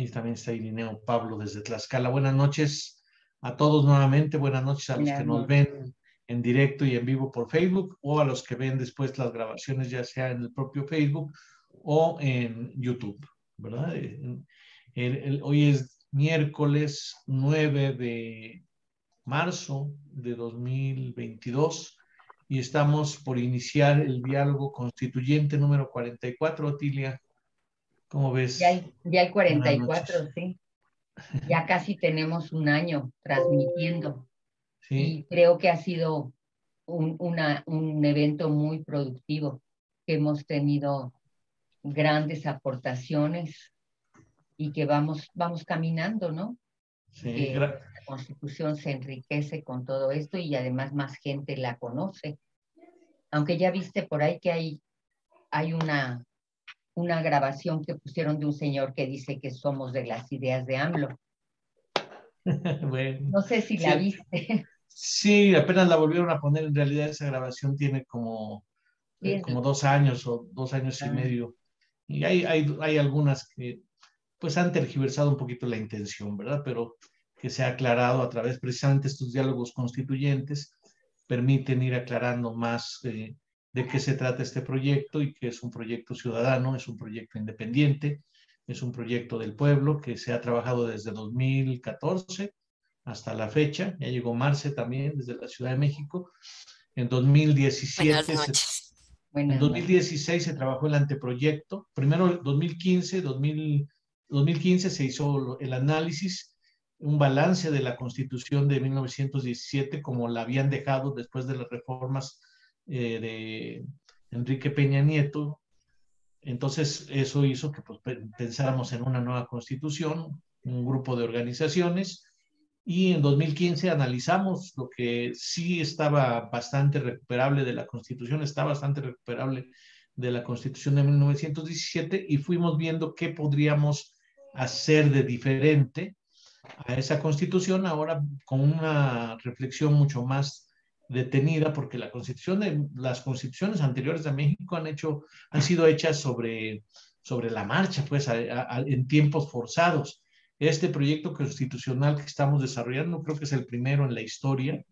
Y también está Irineo Pablo desde Tlaxcala. Buenas noches a todos nuevamente. Buenas noches a los que nos ven en directo y en vivo por Facebook, o a los que ven después las grabaciones, ya sea en el propio Facebook o en YouTube, ¿verdad? Hoy es miércoles 9 de marzo de 2022 y estamos por iniciar el diálogo constituyente número 44. Otilia, ¿cómo ves? Ya hay Buenas 44, noches. sí. Ya casi tenemos un año transmitiendo. Sí. Y creo que ha sido un evento muy productivo, que hemos tenido grandes aportaciones y que vamos caminando, ¿no? Sí, Que la Constitución se enriquece con todo esto y además más gente la conoce. Aunque ya viste por ahí que hay una grabación que pusieron de un señor que dice que somos de las ideas de AMLO. Bueno, No sé si la sí, viste. sí, apenas la volvieron a poner. En realidad esa grabación tiene como 2 años o 2 años y medio. Y hay algunas que pues han tergiversado un poquito la intención, ¿verdad? Pero que se ha aclarado a través precisamente estos diálogos constituyentes, permiten ir aclarando más de qué se trata este proyecto, y que es un proyecto ciudadano, es un proyecto independiente, es un proyecto del pueblo que se ha trabajado desde 2014 hasta la fecha. Ya llegó Marce también desde la Ciudad de México. En 2017 en 2016 se trabajó el anteproyecto. Primero, 2015 se hizo el análisis, un balance de la Constitución de 1917, como la habían dejado después de las reformas de Enrique Peña Nieto. Entonces, eso hizo que pues, pensáramos en una nueva Constitución, un grupo de organizaciones, y en 2015 analizamos lo que sí estaba bastante recuperable de la Constitución, está bastante recuperable de la Constitución de 1917, y fuimos viendo qué podríamos hacer de diferente a esa Constitución, ahora con una reflexión mucho más detenida, porque las constituciones anteriores de México han sido hechas sobre la marcha, pues en tiempos forzados. Este proyecto constitucional que estamos desarrollando creo que es el primero en la historia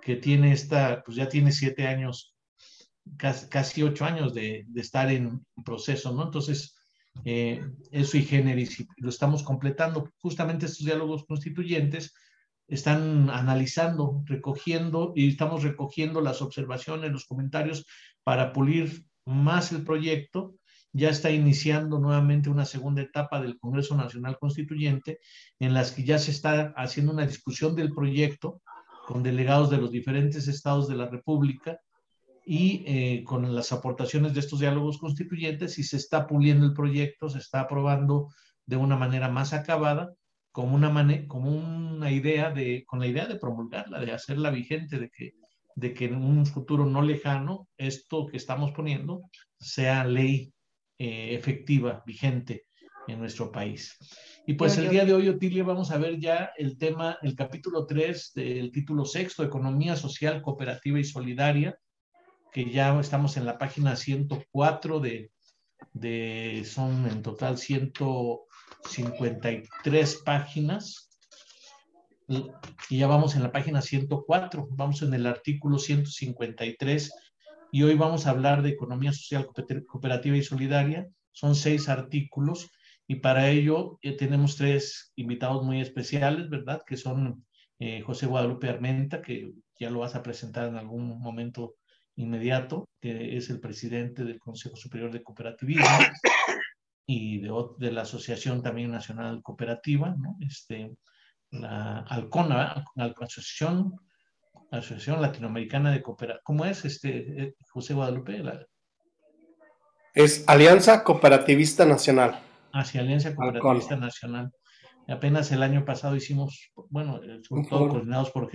que tiene pues ya tiene 7 años, casi 8 años de estar en proceso, ¿no? Entonces, es sui generis, y lo estamos completando. Justamente estos diálogos constituyentes están analizando, recogiendo, y estamos recogiendo las observaciones, los comentarios para pulir más el proyecto. Ya está iniciando nuevamente una segunda etapa del Congreso Nacional Constituyente, en las que ya se está haciendo una discusión del proyecto con delegados de los diferentes estados de la República, y con las aportaciones de estos diálogos constituyentes, y se está puliendo el proyecto, se está aprobando de una manera más acabada, como una idea con la idea de promulgarla, de hacerla vigente, de que en un futuro no lejano esto que estamos poniendo sea ley efectiva, vigente en nuestro país. Y pues el día de hoy, Otilia, vamos a ver ya el capítulo 3 del título sexto, Economía Social, Cooperativa y Solidaria, que ya estamos en la página 104 son en total 153 páginas, y ya vamos en la página 104, vamos en el artículo 153, y hoy vamos a hablar de economía social, cooperativa y solidaria. Son 6 artículos, y para ello tenemos 3 invitados muy especiales, ¿verdad? Que son José Guadalupe Armenta, que ya lo vas a presentar en algún momento inmediato, que es el presidente del Consejo Superior de Cooperativismo y de la Asociación también Nacional Cooperativa, ¿no? La Alcona, Asociación Latinoamericana de Cooperativa. ¿Cómo es, José Guadalupe? Es Alianza Cooperativista Nacional. Hacia Alianza Cooperativista Alcona. Nacional. Apenas el año pasado hicimos, bueno, sobre todo coordinados por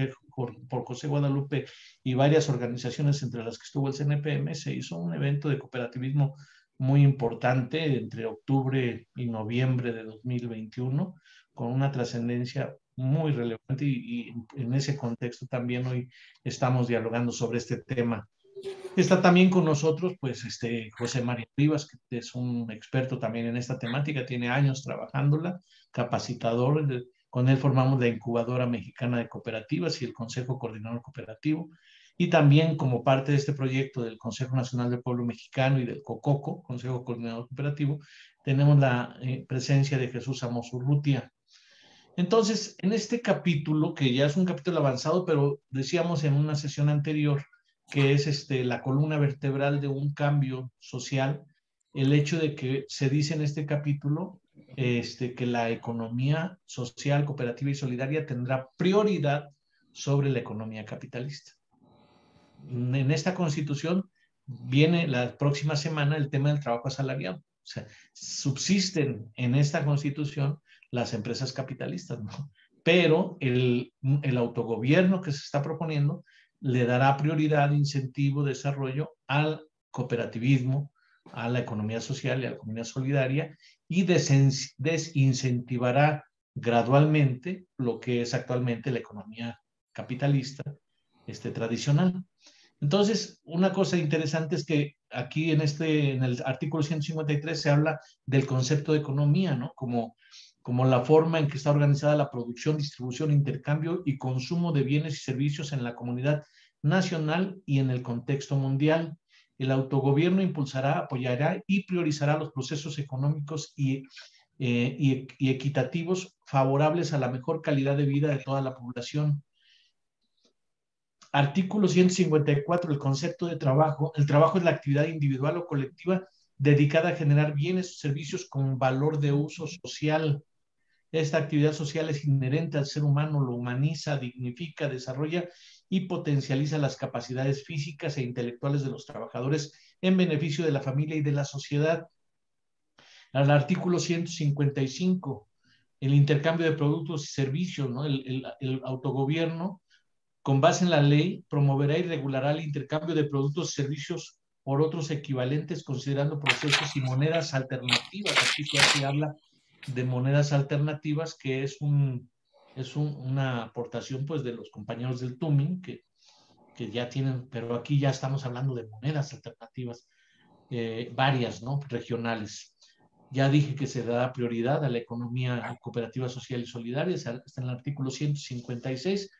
José Guadalupe y varias organizaciones, entre las que estuvo el CNPM, se hizo un evento de cooperativismo muy importante entre octubre y noviembre de 2021, con una trascendencia muy relevante, y en ese contexto también hoy estamos dialogando sobre este tema Está también con nosotros, pues, José María Rivas, que es un experto también en esta temática, tiene años trabajándola, capacitador. Con él formamos la Incubadora Mexicana de Cooperativas y el Consejo Coordinador Cooperativo. Y también como parte de este proyecto del Consejo Nacional del Pueblo Mexicano y del COCOCO, Consejo Coordinador Cooperativo, tenemos la presencia de Jesús Amos Urrutia. Entonces, en este capítulo, que ya es un capítulo avanzado, pero decíamos en una sesión anterior, que es la columna vertebral de un cambio social, el hecho de que se dice en este capítulo que la economía social, cooperativa y solidaria tendrá prioridad sobre la economía capitalista. En esta constitución viene la próxima semana el tema del trabajo asalariado. O sea, subsisten en esta constitución las empresas capitalistas, ¿no? Pero el autogobierno que se está proponiendo le dará prioridad, incentivo, desarrollo al cooperativismo, a la economía social y a la economía solidaria, y desincentivará gradualmente lo que es actualmente la economía capitalista tradicional. Entonces, una cosa interesante es que aquí en el artículo 153 se habla del concepto de economía, ¿no? Como la forma en que está organizada la producción, distribución, intercambio y consumo de bienes y servicios en la comunidad nacional y en el contexto mundial. El autogobierno impulsará, apoyará y priorizará los procesos económicos y equitativos favorables a la mejor calidad de vida de toda la población. Artículo 154, el concepto de trabajo. El trabajo es la actividad individual o colectiva dedicada a generar bienes o servicios con valor de uso social. Esta actividad social es inherente al ser humano, lo humaniza, dignifica, desarrolla y potencializa las capacidades físicas e intelectuales de los trabajadores en beneficio de la familia y de la sociedad. Al artículo 155, el intercambio de productos y servicios, ¿no? El autogobierno, con base en la ley, promoverá y regulará el intercambio de productos y servicios por otros equivalentes, considerando procesos y monedas alternativas. Aquí se habla de monedas alternativas, que es una aportación, pues, de los compañeros del TUMIN, que ya tienen, pero aquí ya estamos hablando de monedas alternativas, varias, ¿no? Regionales. Ya dije que se da prioridad a la economía cooperativa, social y solidaria, está en el artículo 156.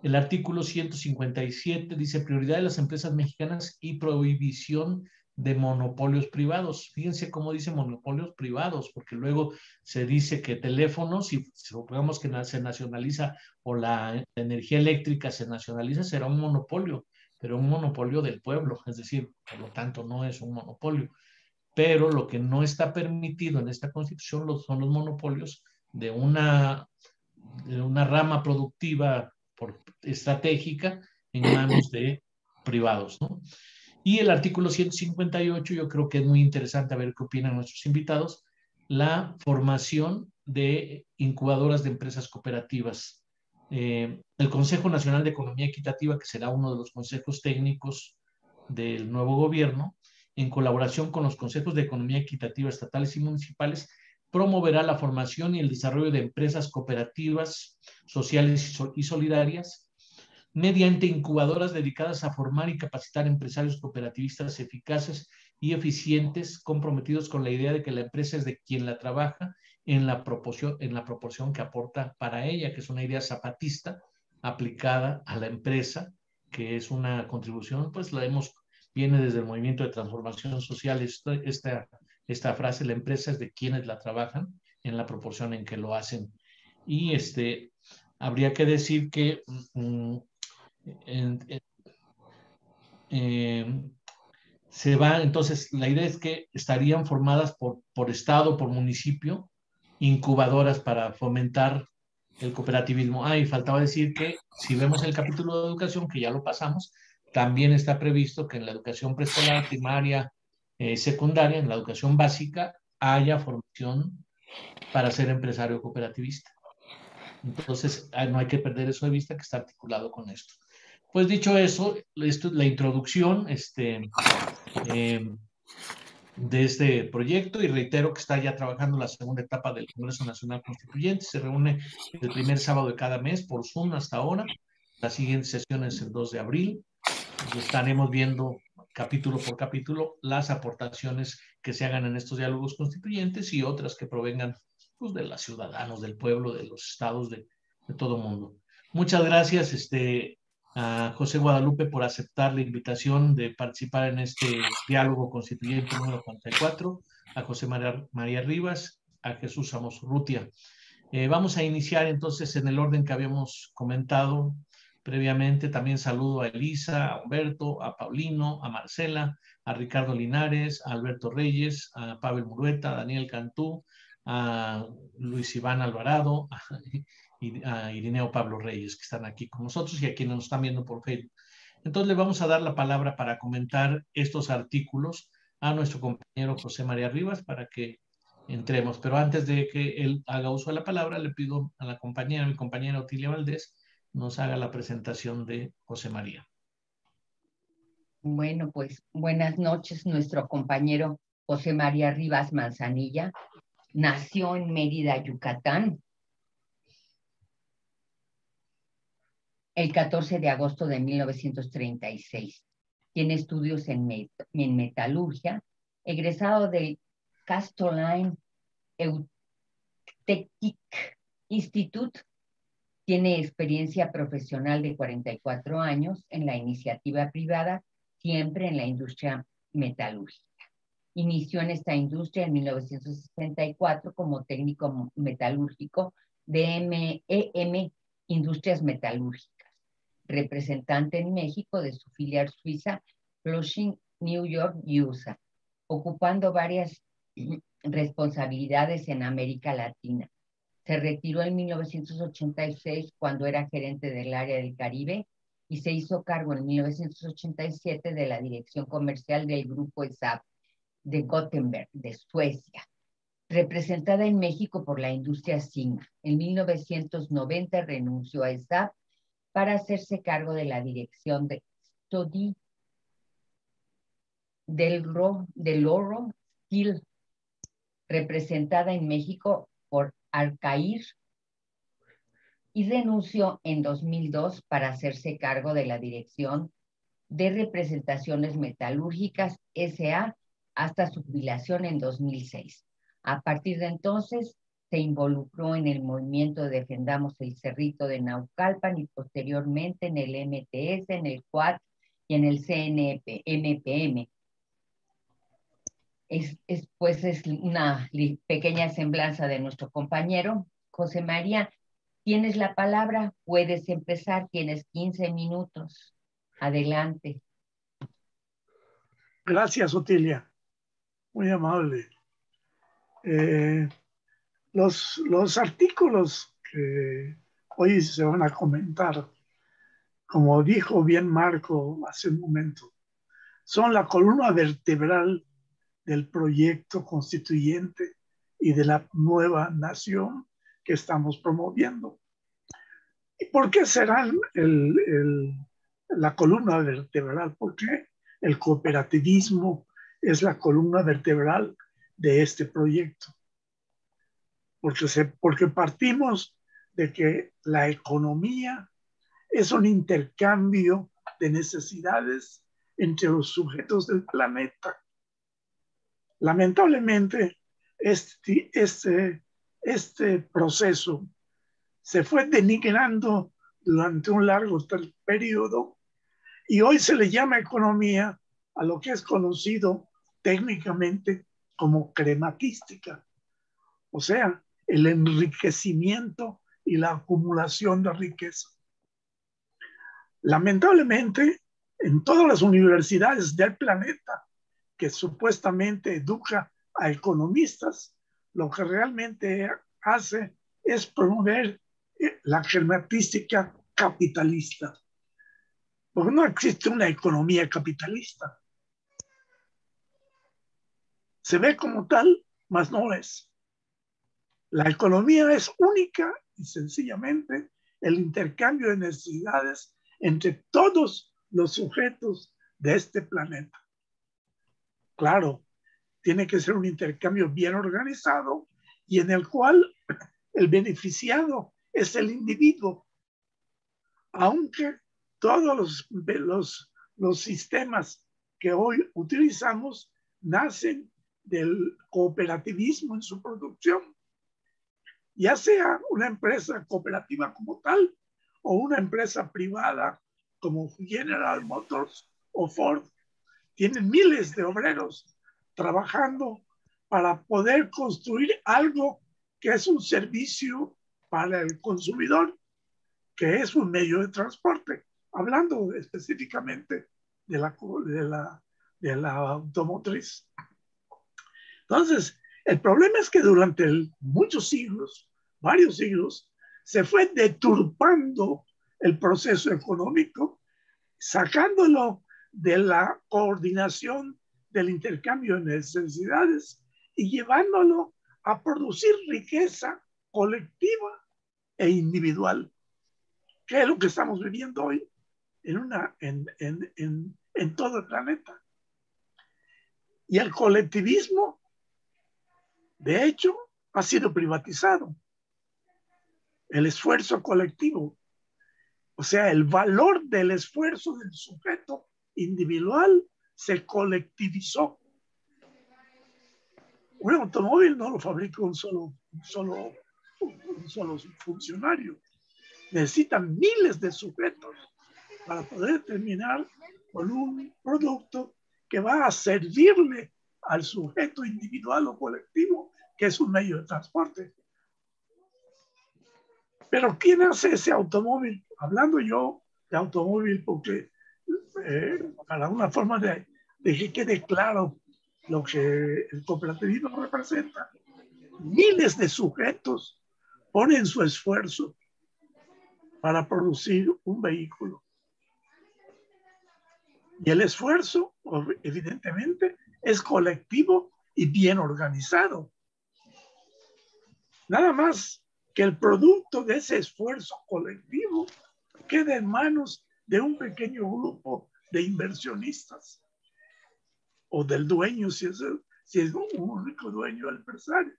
El artículo 157 dice prioridad de las empresas mexicanas y prohibición de monopolios privados. Fíjense cómo dice monopolios privados, porque luego se dice que teléfonos, si supongamos que se nacionaliza o la energía eléctrica se nacionaliza, será un monopolio, pero un monopolio del pueblo, es decir, por lo tanto no es un monopolio. Pero lo que no está permitido en esta Constitución son los monopolios de una rama productiva estratégica en manos de privados, ¿no? Y el artículo 158, yo creo que es muy interesante a ver qué opinan nuestros invitados, la formación de incubadoras de empresas cooperativas. El Consejo Nacional de Economía Equitativa, que será uno de los consejos técnicos del nuevo gobierno, en colaboración con los consejos de economía equitativa estatales y municipales, promoverá la formación y el desarrollo de empresas cooperativas, sociales y solidarias, mediante incubadoras dedicadas a formar y capacitar empresarios cooperativistas eficaces y eficientes, comprometidos con la idea de que la empresa es de quien la trabaja en la proporción que aporta para ella, que es una idea zapatista aplicada a la empresa, que es una contribución, pues viene desde el movimiento de transformación social, esta frase, la empresa es de quienes la trabajan en la proporción en que lo hacen. Y habría que decir que se va, entonces la idea es que estarían formadas por estado, por municipio, incubadoras para fomentar el cooperativismo. Y faltaba decir que si vemos el capítulo de educación, que ya lo pasamos, también está previsto que en la educación preescolar, primaria, secundaria, en la educación básica, haya formación para ser empresario cooperativista. Entonces, no hay que perder eso de vista, que está articulado con esto. Pues dicho eso, esto es la introducción de este proyecto, y reitero que está ya trabajando la segunda etapa del Congreso Nacional Constituyente. Se reúne el primer sábado de cada mes por Zoom hasta ahora. La siguiente sesión es el 2 de abril. Y estaremos viendo capítulo por capítulo, las aportaciones que se hagan en estos diálogos constituyentes y otras que provengan pues, de los ciudadanos, del pueblo, de los estados, de todo el mundo. Muchas gracias a José Guadalupe por aceptar la invitación de participar en este diálogo constituyente número 44, a José María Rivas, a Jesús Amos Urrutia. Vamos a iniciar entonces en el orden que habíamos comentado previamente. También saludo a Elisa, a Humberto, a Paulino, a Marcela, a Ricardo Linares, a Alberto Reyes, a Pavel Murueta, a Daniel Cantú, a Luis Iván Alvarado, a Irineo Pablo Reyes, que están aquí con nosotros y a quienes nos están viendo por Facebook. Entonces le vamos a dar la palabra para comentar estos artículos a nuestro compañero José María Rivas para que entremos. Pero antes de que él haga uso de la palabra, le pido a la compañera, mi compañera Otilia Valdés, nos haga la presentación de José María. Bueno, pues buenas noches. Nuestro compañero José María Rivas Manzanilla nació en Mérida, Yucatán, el 14 de agosto de 1936. Tiene estudios en metalurgia, egresado del Castelline Eutectic Institute. Tiene experiencia profesional de 44 años en la iniciativa privada, siempre en la industria metalúrgica. Inició en esta industria en 1964 como técnico metalúrgico de EM Industrias Metalúrgicas, representante en México de su filial suiza Flushing, New York, USA, ocupando varias responsabilidades en América Latina. Se retiró en 1986 cuando era gerente del área del Caribe y se hizo cargo en 1987 de la dirección comercial del grupo ESAB de Gothenburg, de Suecia, representada en México por la industria Sigma. En 1990 renunció a ESAB para hacerse cargo de la dirección de Study del Oro Steel, representada en México por Alcair, y renunció en 2002 para hacerse cargo de la dirección de Representaciones Metalúrgicas S.A. hasta su jubilación en 2006. A partir de entonces se involucró en el movimiento Defendamos el Cerrito de Naucalpan y posteriormente en el MTS, en el CUAT y en el CNMPM. Pues es una pequeña semblanza de nuestro compañero. José María, tienes la palabra, puedes empezar, tienes 15 minutos. Adelante. Gracias, Otilia. Muy amable. Los artículos que hoy se van a comentar, como dijo bien Marco hace un momento, son la columna vertebral del proyecto constituyente y de la nueva nación que estamos promoviendo. ¿Y por qué serán la columna vertebral? Porque el cooperativismo es la columna vertebral de este proyecto. Porque partimos de que la economía es un intercambio de necesidades entre los sujetos del planeta. Lamentablemente, este proceso se fue denigrando durante un largo periodo y hoy se le llama economía a lo que es conocido técnicamente como crematística, o sea, el enriquecimiento y la acumulación de riqueza. Lamentablemente, en todas las universidades del planeta que supuestamente educa a economistas, lo que realmente hace es promover la crematística capitalista. Porque no existe una economía capitalista. Se ve como tal, mas no es. La economía es única y sencillamente el intercambio de necesidades entre todos los sujetos de este planeta. Claro, tiene que ser un intercambio bien organizado y en el cual el beneficiado es el individuo. Aunque todos los sistemas que hoy utilizamos nacen del cooperativismo en su producción, ya sea una empresa cooperativa como tal o una empresa privada como General Motors o Ford. Tienen miles de obreros trabajando para poder construir algo que es un servicio para el consumidor, que es un medio de transporte, hablando específicamente de la automotriz. Entonces, el problema es que durante muchos siglos, varios siglos, se fue deturpando el proceso económico, sacándolo de la coordinación del intercambio de necesidades y llevándolo a producir riqueza colectiva e individual, que es lo que estamos viviendo hoy en todo el planeta. Y el colectivismo, de hecho, ha sido privatizado. El esfuerzo colectivo, o sea, el valor del esfuerzo del sujeto individual se colectivizó. Un automóvil no lo fabrica un solo funcionario. Necesitan miles de sujetos para poder terminar con un producto que va a servirle al sujeto individual o colectivo, que es un medio de transporte. Pero ¿quién hace ese automóvil? Hablando yo de automóvil porque para una forma de que quede claro lo que el cooperativismo representa. Miles de sujetos ponen su esfuerzo para producir un vehículo. Y el esfuerzo, evidentemente, es colectivo y bien organizado. Nada más que el producto de ese esfuerzo colectivo queda en manos de un pequeño grupo de inversionistas o del dueño, si es un único dueño del empresario.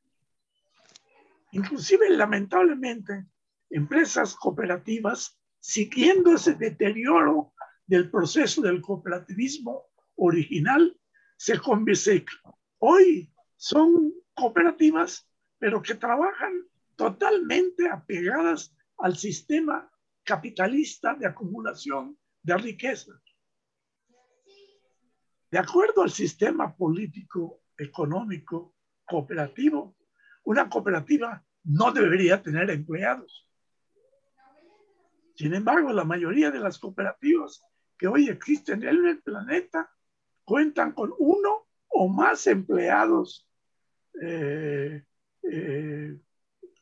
Inclusive, lamentablemente, empresas cooperativas, siguiendo ese deterioro del proceso del cooperativismo original, hoy son cooperativas, pero que trabajan totalmente apegadas al sistema capitalista de acumulación de riqueza. De acuerdo al sistema político, económico, cooperativo, una cooperativa no debería tener empleados. Sin embargo, la mayoría de las cooperativas que hoy existen en el planeta cuentan con uno o más empleados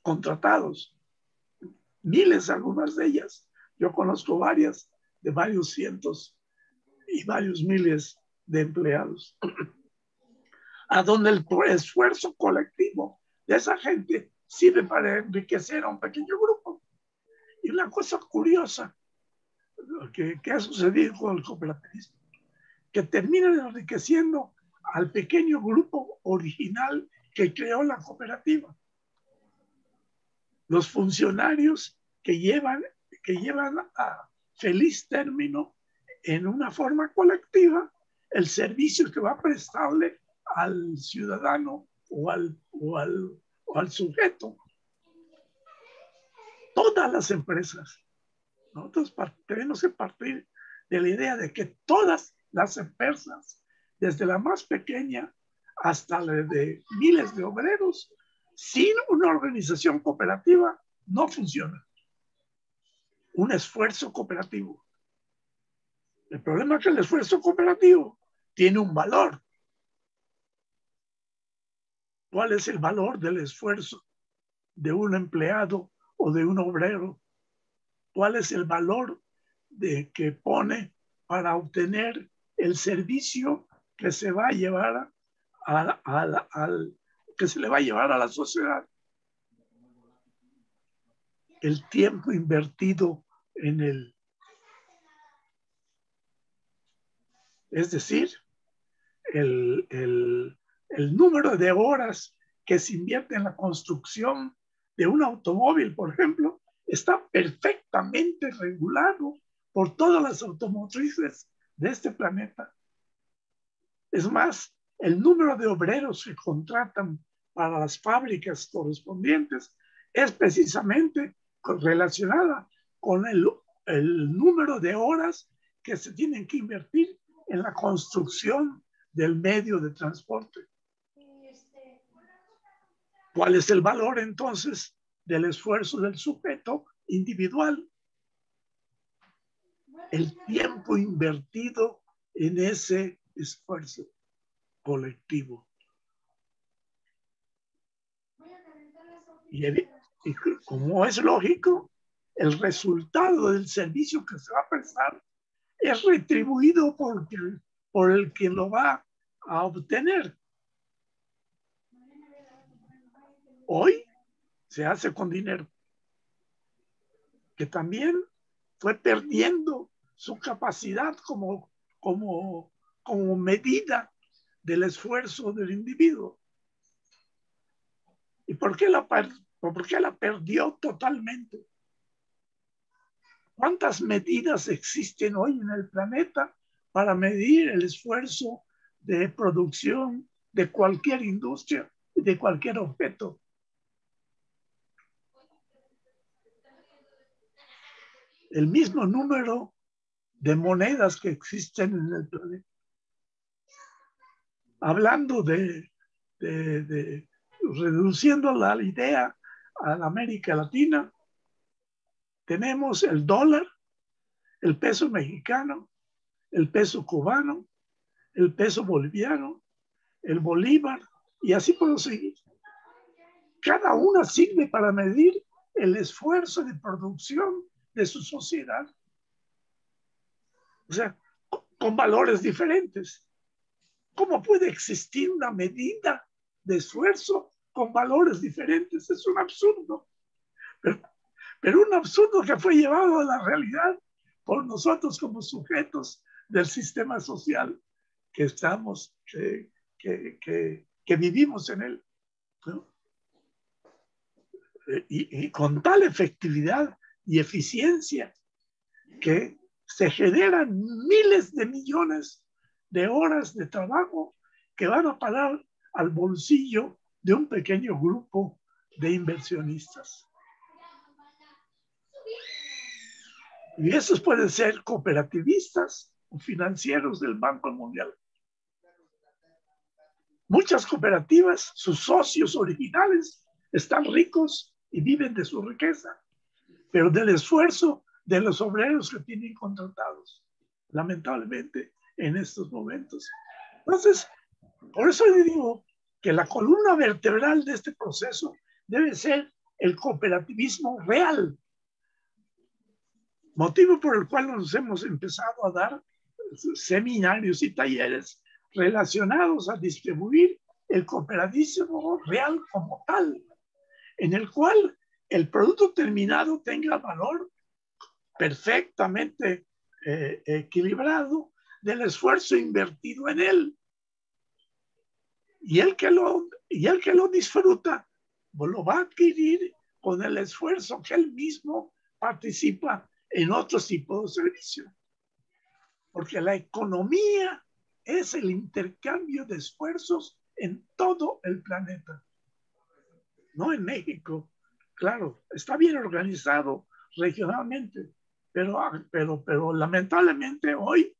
contratados. Miles, algunas de ellas. Yo conozco varias, de varios cientos y varios miles de empleados. A donde el esfuerzo colectivo de esa gente sirve para enriquecer a un pequeño grupo. Y una cosa curiosa que ha sucedido con el cooperativismo, que terminan enriqueciendo al pequeño grupo original que creó la cooperativa. Los funcionarios que llevan a feliz término en una forma colectiva el servicio que va a prestarle al ciudadano o al sujeto. Todas las empresas, nosotros tenemos que partir de la idea de que todas las empresas, desde la más pequeña hasta la de miles de obreros, sin una organización cooperativa no funciona. Un esfuerzo cooperativo. El problema es que el esfuerzo cooperativo tiene un valor. ¿Cuál es el valor del esfuerzo de un empleado o de un obrero? ¿Cuál es el valor que pone para obtener el servicio que se va a llevar que se le va a llevar a la sociedad? El tiempo invertido en él. Es decir, el número de horas que se invierte en la construcción de un automóvil, por ejemplo, está perfectamente regulado por todas las automotrices de este planeta. Es más, el número de obreros que contratan para las fábricas correspondientes es precisamente relacionada con el número de horas que se tienen que invertir en la construcción del medio de transporte. ¿Cuál es el valor entonces del esfuerzo del sujeto individual? El tiempo invertido en ese esfuerzo colectivo. Y como es lógico, el resultado del servicio que se va a prestar es retribuido por el que lo va a obtener. Hoy se hace con dinero, que también fue perdiendo su capacidad como medida del esfuerzo del individuo. ¿Y por qué la perdió totalmente? ¿Cuántas medidas existen hoy en el planeta para medir el esfuerzo de producción de cualquier industria y de cualquier objeto? El mismo número de monedas que existen en el planeta. Hablando reduciendo la idea a la América Latina, tenemos el dólar, el peso mexicano, el peso cubano, el peso boliviano, el bolívar, y así puedo seguir. Cada una sirve para medir el esfuerzo de producción de su sociedad. O sea, con valores diferentes. ¿Cómo puede existir una medida de esfuerzo con valores diferentes? Es un absurdo. Pero un absurdo que fue llevado a la realidad por nosotros como sujetos del sistema social que estamos, que vivimos en él, ¿no? Y con tal efectividad y eficiencia que se generan miles de millones de horas de trabajo que van a parar al bolsillo de un pequeño grupo de inversionistas. Y esos pueden ser cooperativistas o financieros del Banco Mundial. Muchas cooperativas, sus socios originales, están ricos y viven de su riqueza, pero del esfuerzo de los obreros que tienen contratados, lamentablemente, en estos momentos. Entonces, por eso le digo que la columna vertebral de este proceso debe ser el cooperativismo real, motivo por el cual nos hemos empezado a dar seminarios y talleres relacionados a distribuir el cooperativismo real como tal, en el cual el producto terminado tenga valor perfectamente equilibrado del esfuerzo invertido en él. Y el que lo disfruta, pues lo va a adquirir con el esfuerzo que él mismo participa en otros tipos de servicio. Porque la economía es el intercambio de esfuerzos en todo el planeta. No en México, claro, está bien organizado regionalmente, pero lamentablemente hoy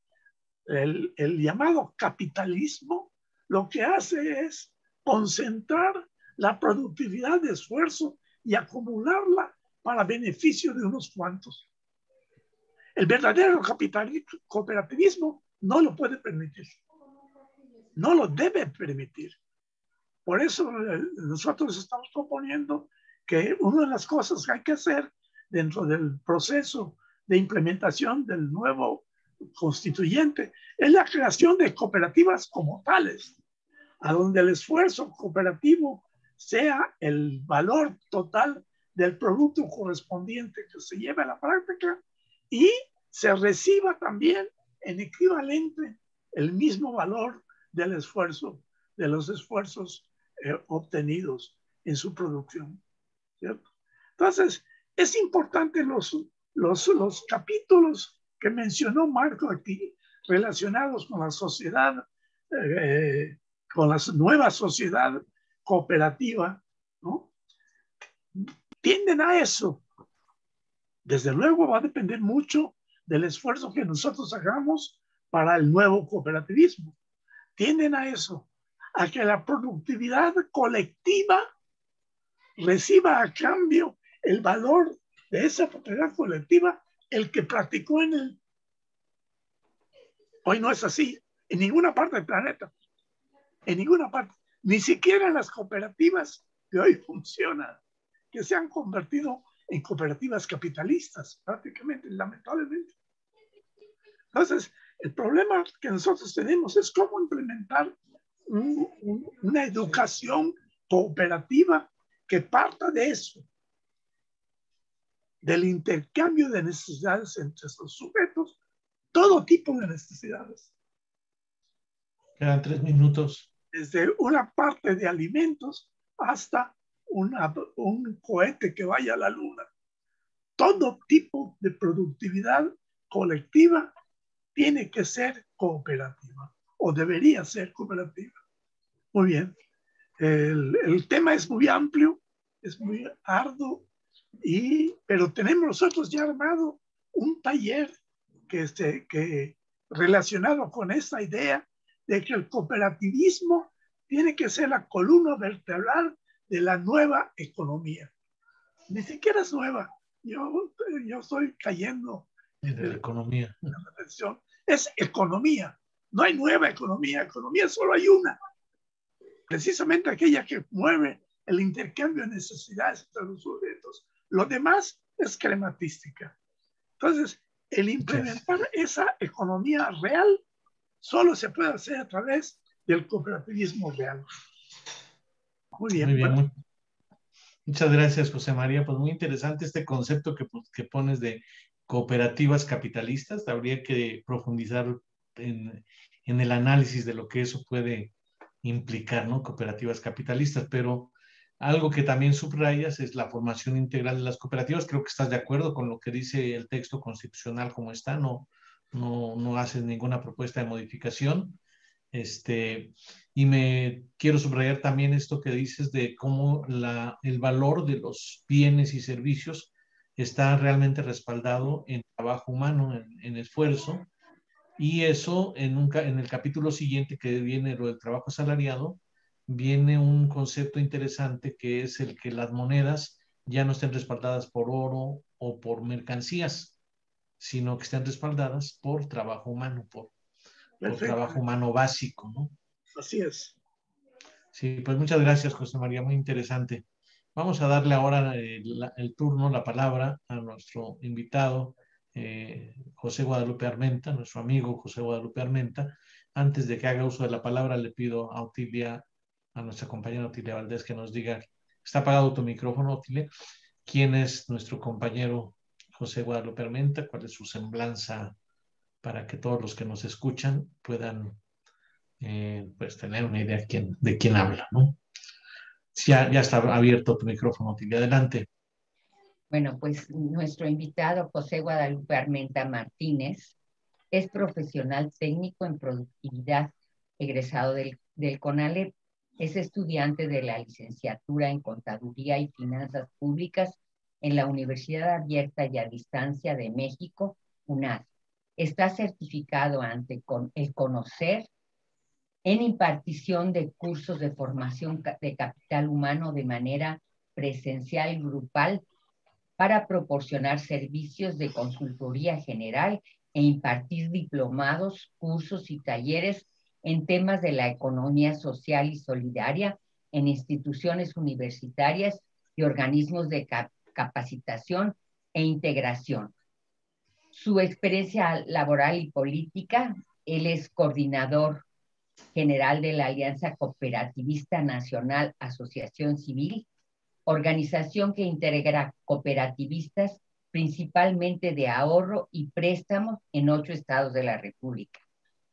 el llamado capitalismo lo que hace es concentrar la productividad de esfuerzo y acumularla para beneficio de unos cuantos. El verdadero cooperativismo no lo puede permitir, no lo debe permitir. Por eso nosotros estamos proponiendo que una de las cosas que hay que hacer dentro del proceso de implementación del nuevo constituyente es la creación de cooperativas como tales, a donde el esfuerzo cooperativo sea el valor total del producto correspondiente que se lleve a la práctica y se reciba también en equivalente el mismo valor del esfuerzo, de los esfuerzos obtenidos en su producción, ¿cierto? Entonces, es importante los capítulos que mencionó Marco aquí relacionados con la sociedad con la nueva sociedad cooperativa, ¿no? Tienden a eso. Desde luego va a depender mucho del esfuerzo que nosotros hagamos para el nuevo cooperativismo. Tienden a eso, a que la productividad colectiva reciba a cambio el valor de esa propiedad colectiva el que practicó en él. Hoy no es así en ninguna parte del planeta, en ninguna parte, ni siquiera en las cooperativas que hoy funcionan, que se han convertido en cooperativas capitalistas, prácticamente, lamentablemente. Entonces, el problema que nosotros tenemos es cómo implementar una educación cooperativa que parta de eso, del intercambio de necesidades entre estos sujetos, todo tipo de necesidades. Quedan 3 minutos. Desde una parte de alimentos hasta un cohete que vaya a la luna. Todo tipo de productividad colectiva tiene que ser cooperativa o debería ser cooperativa. Muy bien. El tema es muy amplio, es muy arduo, pero tenemos nosotros ya armado un taller que relacionado con esta idea de que el cooperativismo tiene que ser la columna vertebral de la nueva economía. Ni siquiera es nueva. Yo estoy cayendo De la economía. Es economía. No hay nueva economía. Economía solo hay una. Precisamente aquella que mueve el intercambio de necesidades entre los sujetos. Lo demás es crematística. Entonces, el implementar esa economía real solo se puede hacer a través del cooperativismo real. Muy bien. Muy bien. Muchas gracias, José María. Pues muy interesante este concepto que pones de cooperativas capitalistas. Habría que profundizar en el análisis de lo que eso puede implicar, ¿no? Cooperativas capitalistas, pero algo que también subrayas es la formación integral de las cooperativas. Creo que estás de acuerdo con lo que dice el texto constitucional como está, no haces ninguna propuesta de modificación. Y me quiero subrayar también esto que dices de cómo el valor de los bienes y servicios está realmente respaldado en trabajo humano, en esfuerzo, y eso en el capítulo siguiente que viene lo del trabajo asalariado, viene un concepto interesante que es el que las monedas ya no estén respaldadas por oro o por mercancías, sino que estén respaldadas por trabajo humano, por trabajo humano básico, ¿no? Así es. Sí, pues muchas gracias, José María, muy interesante. Vamos a darle ahora el turno, la palabra a nuestro invitado, José Guadalupe Armenta, nuestro amigo José Guadalupe Armenta. Antes de que haga uso de la palabra, le pido a nuestra compañera Otilia Valdés, que nos diga, ¿está apagado tu micrófono, Otilia? ¿Quién es nuestro compañero José Guadalupe Armenta? ¿Cuál es su semblanza para que todos los que nos escuchan puedan pues tener una idea de quién habla, ¿no? Ya está abierto tu micrófono, Tilia, adelante. Bueno, pues nuestro invitado, José Guadalupe Armenta Martínez, es profesional técnico en productividad, egresado del CONALEP. Es estudiante de la licenciatura en Contaduría y Finanzas Públicas en la Universidad Abierta y a Distancia de México, UNAD. Está certificado ante el CONOCER en impartición de cursos de formación de capital humano de manera presencial y grupal para proporcionar servicios de consultoría general e impartir diplomados, cursos y talleres en temas de la economía social y solidaria en instituciones universitarias y organismos de capacitación e integración. Su experiencia laboral y política, él es coordinador general de la Alianza Cooperativista Nacional Asociación Civil, organización que integra cooperativistas principalmente de ahorro y préstamos en 8 estados de la República.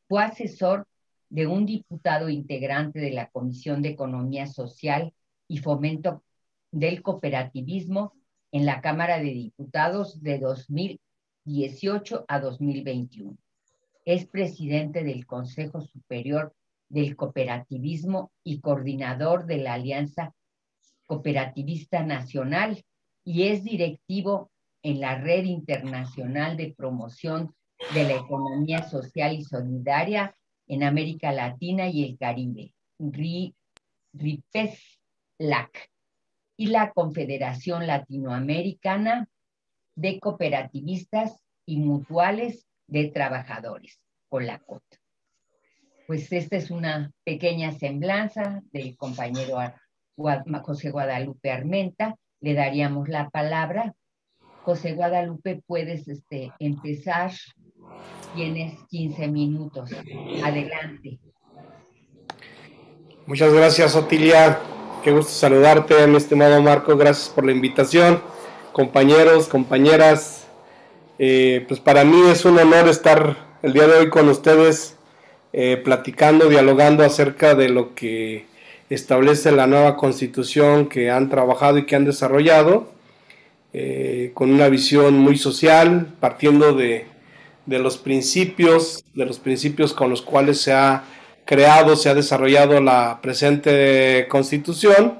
Fue asesor de un diputado integrante de la Comisión de Economía Social y Fomento del Cooperativismo en la Cámara de Diputados de 2018 a 2021. Es presidente del Consejo Superior del cooperativismo y coordinador de la Alianza Cooperativista Nacional, y es directivo en la Red Internacional de Promoción de la Economía Social y Solidaria en América Latina y el Caribe, RIPESLAC, y la Confederación Latinoamericana de Cooperativistas y Mutuales de Trabajadores, COLACOT. Pues esta es una pequeña semblanza del compañero José Guadalupe Armenta. Le daríamos la palabra. José Guadalupe, puedes empezar. Tienes 15 minutos. Adelante. Muchas gracias, Otilia. Qué gusto saludarte, mi estimado Marco. Gracias por la invitación. Compañeros, compañeras, pues para mí es un honor estar el día de hoy con ustedes platicando, dialogando acerca de lo que establece la nueva constitución que han trabajado y que han desarrollado, con una visión muy social, partiendo de los principios con los cuales se ha creado, se ha desarrollado la presente constitución,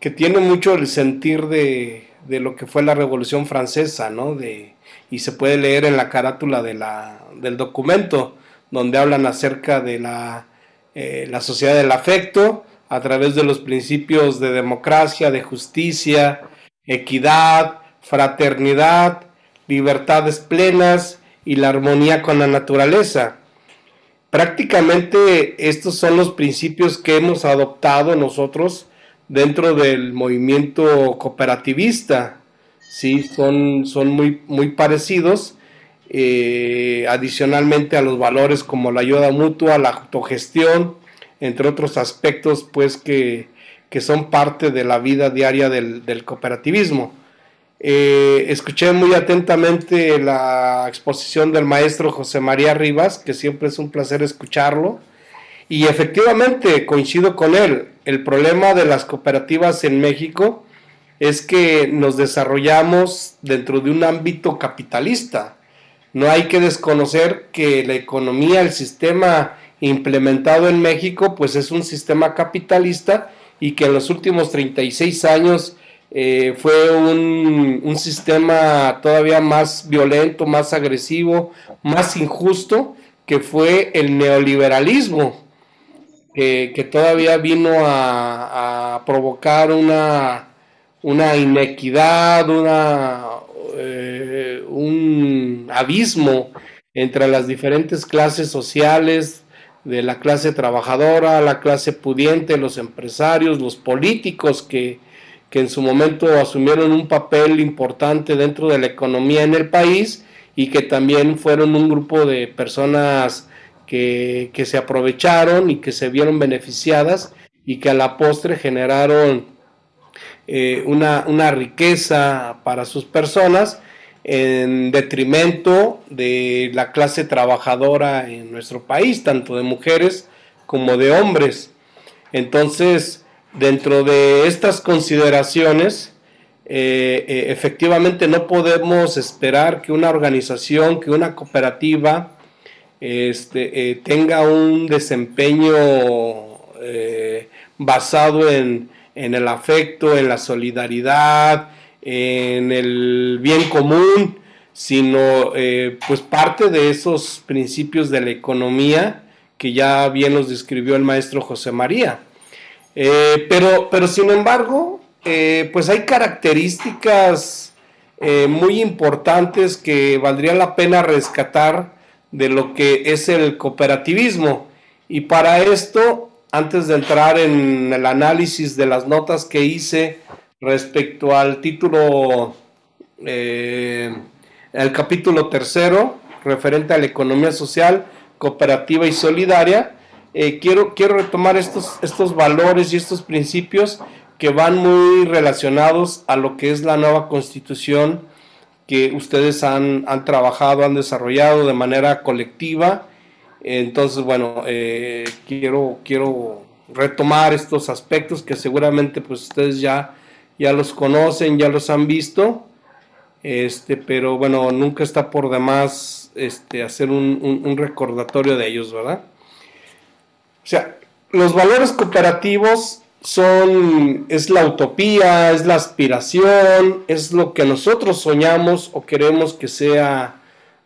que tiene mucho el sentir de lo que fue la Revolución Francesa, ¿no? Y se puede leer en la carátula del documento, donde hablan acerca de la sociedad del afecto, a través de los principios de democracia, de justicia, equidad, fraternidad, libertades plenas y la armonía con la naturaleza. Prácticamente estos son los principios que hemos adoptado nosotros dentro del movimiento cooperativista. Sí, son muy, muy parecidos, adicionalmente a los valores como la ayuda mutua, la autogestión, entre otros aspectos pues que son parte de la vida diaria del cooperativismo. Escuché muy atentamente la exposición del maestro José María Rivas, que siempre es un placer escucharlo, y efectivamente coincido con él. El problema de las cooperativas en México es que nos desarrollamos dentro de un ámbito capitalista. No hay que desconocer que la economía, el sistema implementado en México, pues es un sistema capitalista, y que en los últimos 36 años fue un sistema todavía más violento, más agresivo, más injusto, que fue el neoliberalismo, que todavía vino a provocar una inequidad, un abismo entre las diferentes clases sociales, de la clase trabajadora, la clase pudiente, los empresarios, los políticos que en su momento asumieron un papel importante dentro de la economía en el país, y que también fueron un grupo de personas que se aprovecharon y que se vieron beneficiadas, y que a la postre generaron una riqueza para sus personas en detrimento de la clase trabajadora en nuestro país, tanto de mujeres como de hombres. Entonces, dentro de estas consideraciones, efectivamente no podemos esperar que una organización, que una cooperativa tenga un desempeño basado en el afecto, en la solidaridad, en el bien común, sino pues parte de esos principios de la economía que ya bien los describió el maestro José María. Pero sin embargo, pues hay características muy importantes que valdría la pena rescatar de lo que es el cooperativismo. Y para esto, antes de entrar en el análisis de las notas que hice respecto al título, el capítulo 3, referente a la economía social, cooperativa y solidaria, quiero retomar estos valores y estos principios que van muy relacionados a lo que es la nueva constitución que ustedes han trabajado, han desarrollado de manera colectiva. Entonces, bueno, quiero retomar estos aspectos que seguramente pues ustedes ya los conocen, ya los han visto, pero bueno, nunca está por demás hacer un recordatorio de ellos, ¿verdad? sea, los valores cooperativos es la utopía, es la aspiración, es lo que nosotros soñamos o queremos que sea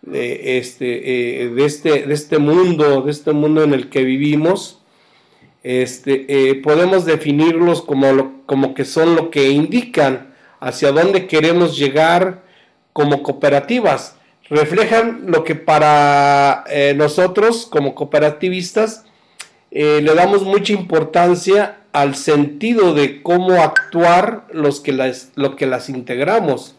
de este mundo en el que vivimos. Podemos definirlos como que son lo que indican hacia dónde queremos llegar como cooperativas. Reflejan lo que para nosotros como cooperativistas le damos mucha importancia al sentido de cómo actuar lo que las integramos.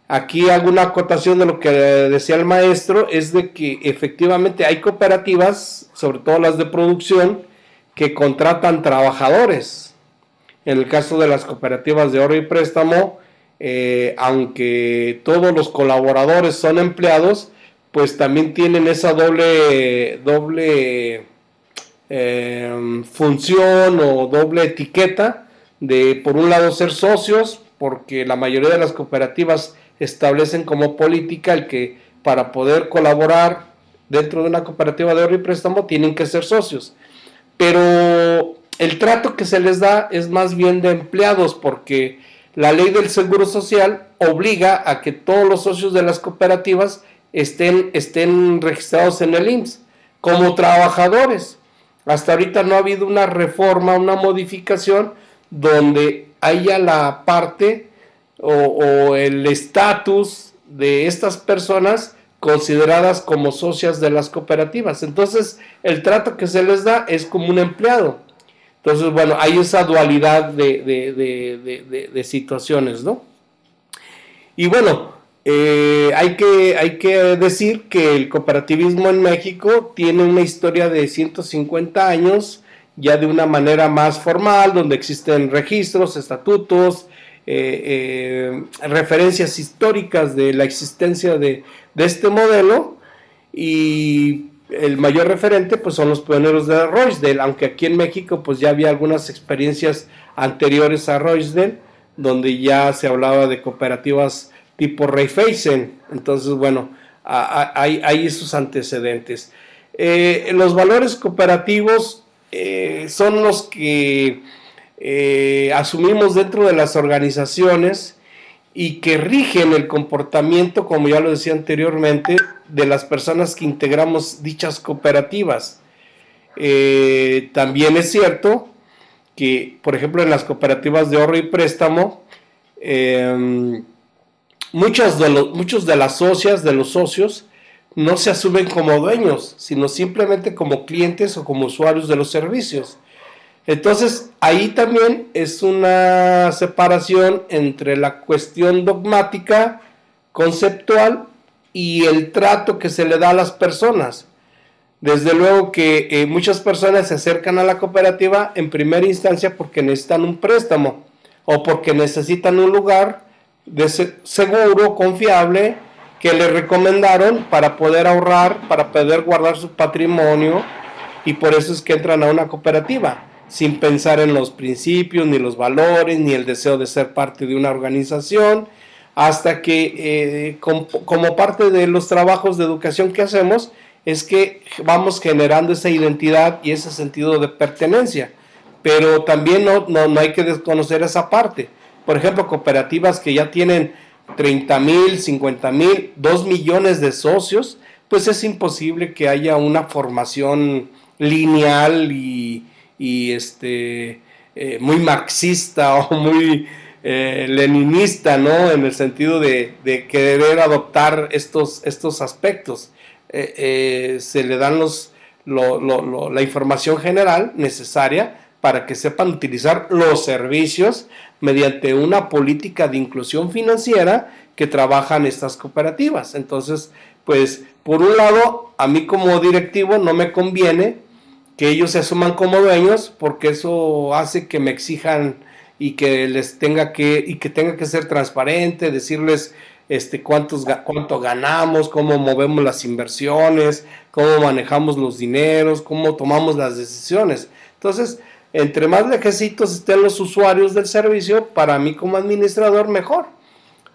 Aquí hago una acotación de lo que decía el maestro, es de que efectivamente hay cooperativas, sobre todo las de producción, que contratan trabajadores. En el caso de las cooperativas de ahorro y préstamo, aunque todos los colaboradores son empleados, pues también tienen esa doble función o doble etiqueta de, por un lado, ser socios, porque la mayoría de las cooperativas establecen como política el que para poder colaborar dentro de una cooperativa de ahorro y préstamo tienen que ser socios, pero el trato que se les da es más bien de empleados, porque la ley del Seguro Social obliga a que todos los socios de las cooperativas estén registrados en el IMSS como trabajadores. Hasta ahorita no ha habido una reforma, una modificación donde haya la parte o el estatus de estas personas consideradas como socias de las cooperativas. Entonces, el trato que se les da es como un empleado. Entonces, bueno, hay esa dualidad de situaciones, ¿no? Y bueno, hay que decir que el cooperativismo en México tiene una historia de 150 años, ya de una manera más formal, donde existen registros, estatutos, referencias históricas de la existencia de este modelo, y el mayor referente pues son los pioneros de Roichdale, aunque aquí en México pues ya había algunas experiencias anteriores a Roichdale, donde ya se hablaba de cooperativas tipo Raiffeisen. Entonces, bueno, hay esos antecedentes. Los valores cooperativos son los que asumimos dentro de las organizaciones y que rigen el comportamiento, como ya lo decía anteriormente, de las personas que integramos dichas cooperativas. También es cierto que, por ejemplo, en las cooperativas de ahorro y préstamo, muchos de las socias, de los socios, no se asumen como dueños, sino simplemente como clientes o como usuarios de los servicios. Entonces, ahí también es una separación entre la cuestión dogmática, conceptual, y el trato que se le da a las personas. Desde luego que muchas personas se acercan a la cooperativa en primera instancia porque necesitan un préstamo o porque necesitan un lugar seguro, confiable, que les recomendaron para poder ahorrar, para poder guardar su patrimonio, y por eso es que entran a una cooperativa, sin pensar en los principios, ni los valores, ni el deseo de ser parte de una organización, hasta que como parte de los trabajos de educación que hacemos, es que vamos generando esa identidad y ese sentido de pertenencia. Pero también no hay que desconocer esa parte. Por ejemplo, cooperativas que ya tienen 30,000, 50,000, 2 millones de socios, pues es imposible que haya una formación lineal y muy marxista o muy leninista, ¿no? En el sentido de querer adoptar estos aspectos. Se le dan la información general necesaria para que sepan utilizar los servicios mediante una política de inclusión financiera que trabajan estas cooperativas. Entonces, pues, por un lado, a mí como directivo no me conviene que ellos se asuman como dueños, porque eso hace que me exijan y que tenga que ser transparente, decirles cuánto ganamos, cómo movemos las inversiones, cómo manejamos los dineros, cómo tomamos las decisiones. Entonces, entre más lejecitos estén los usuarios del servicio, para mí como administrador mejor.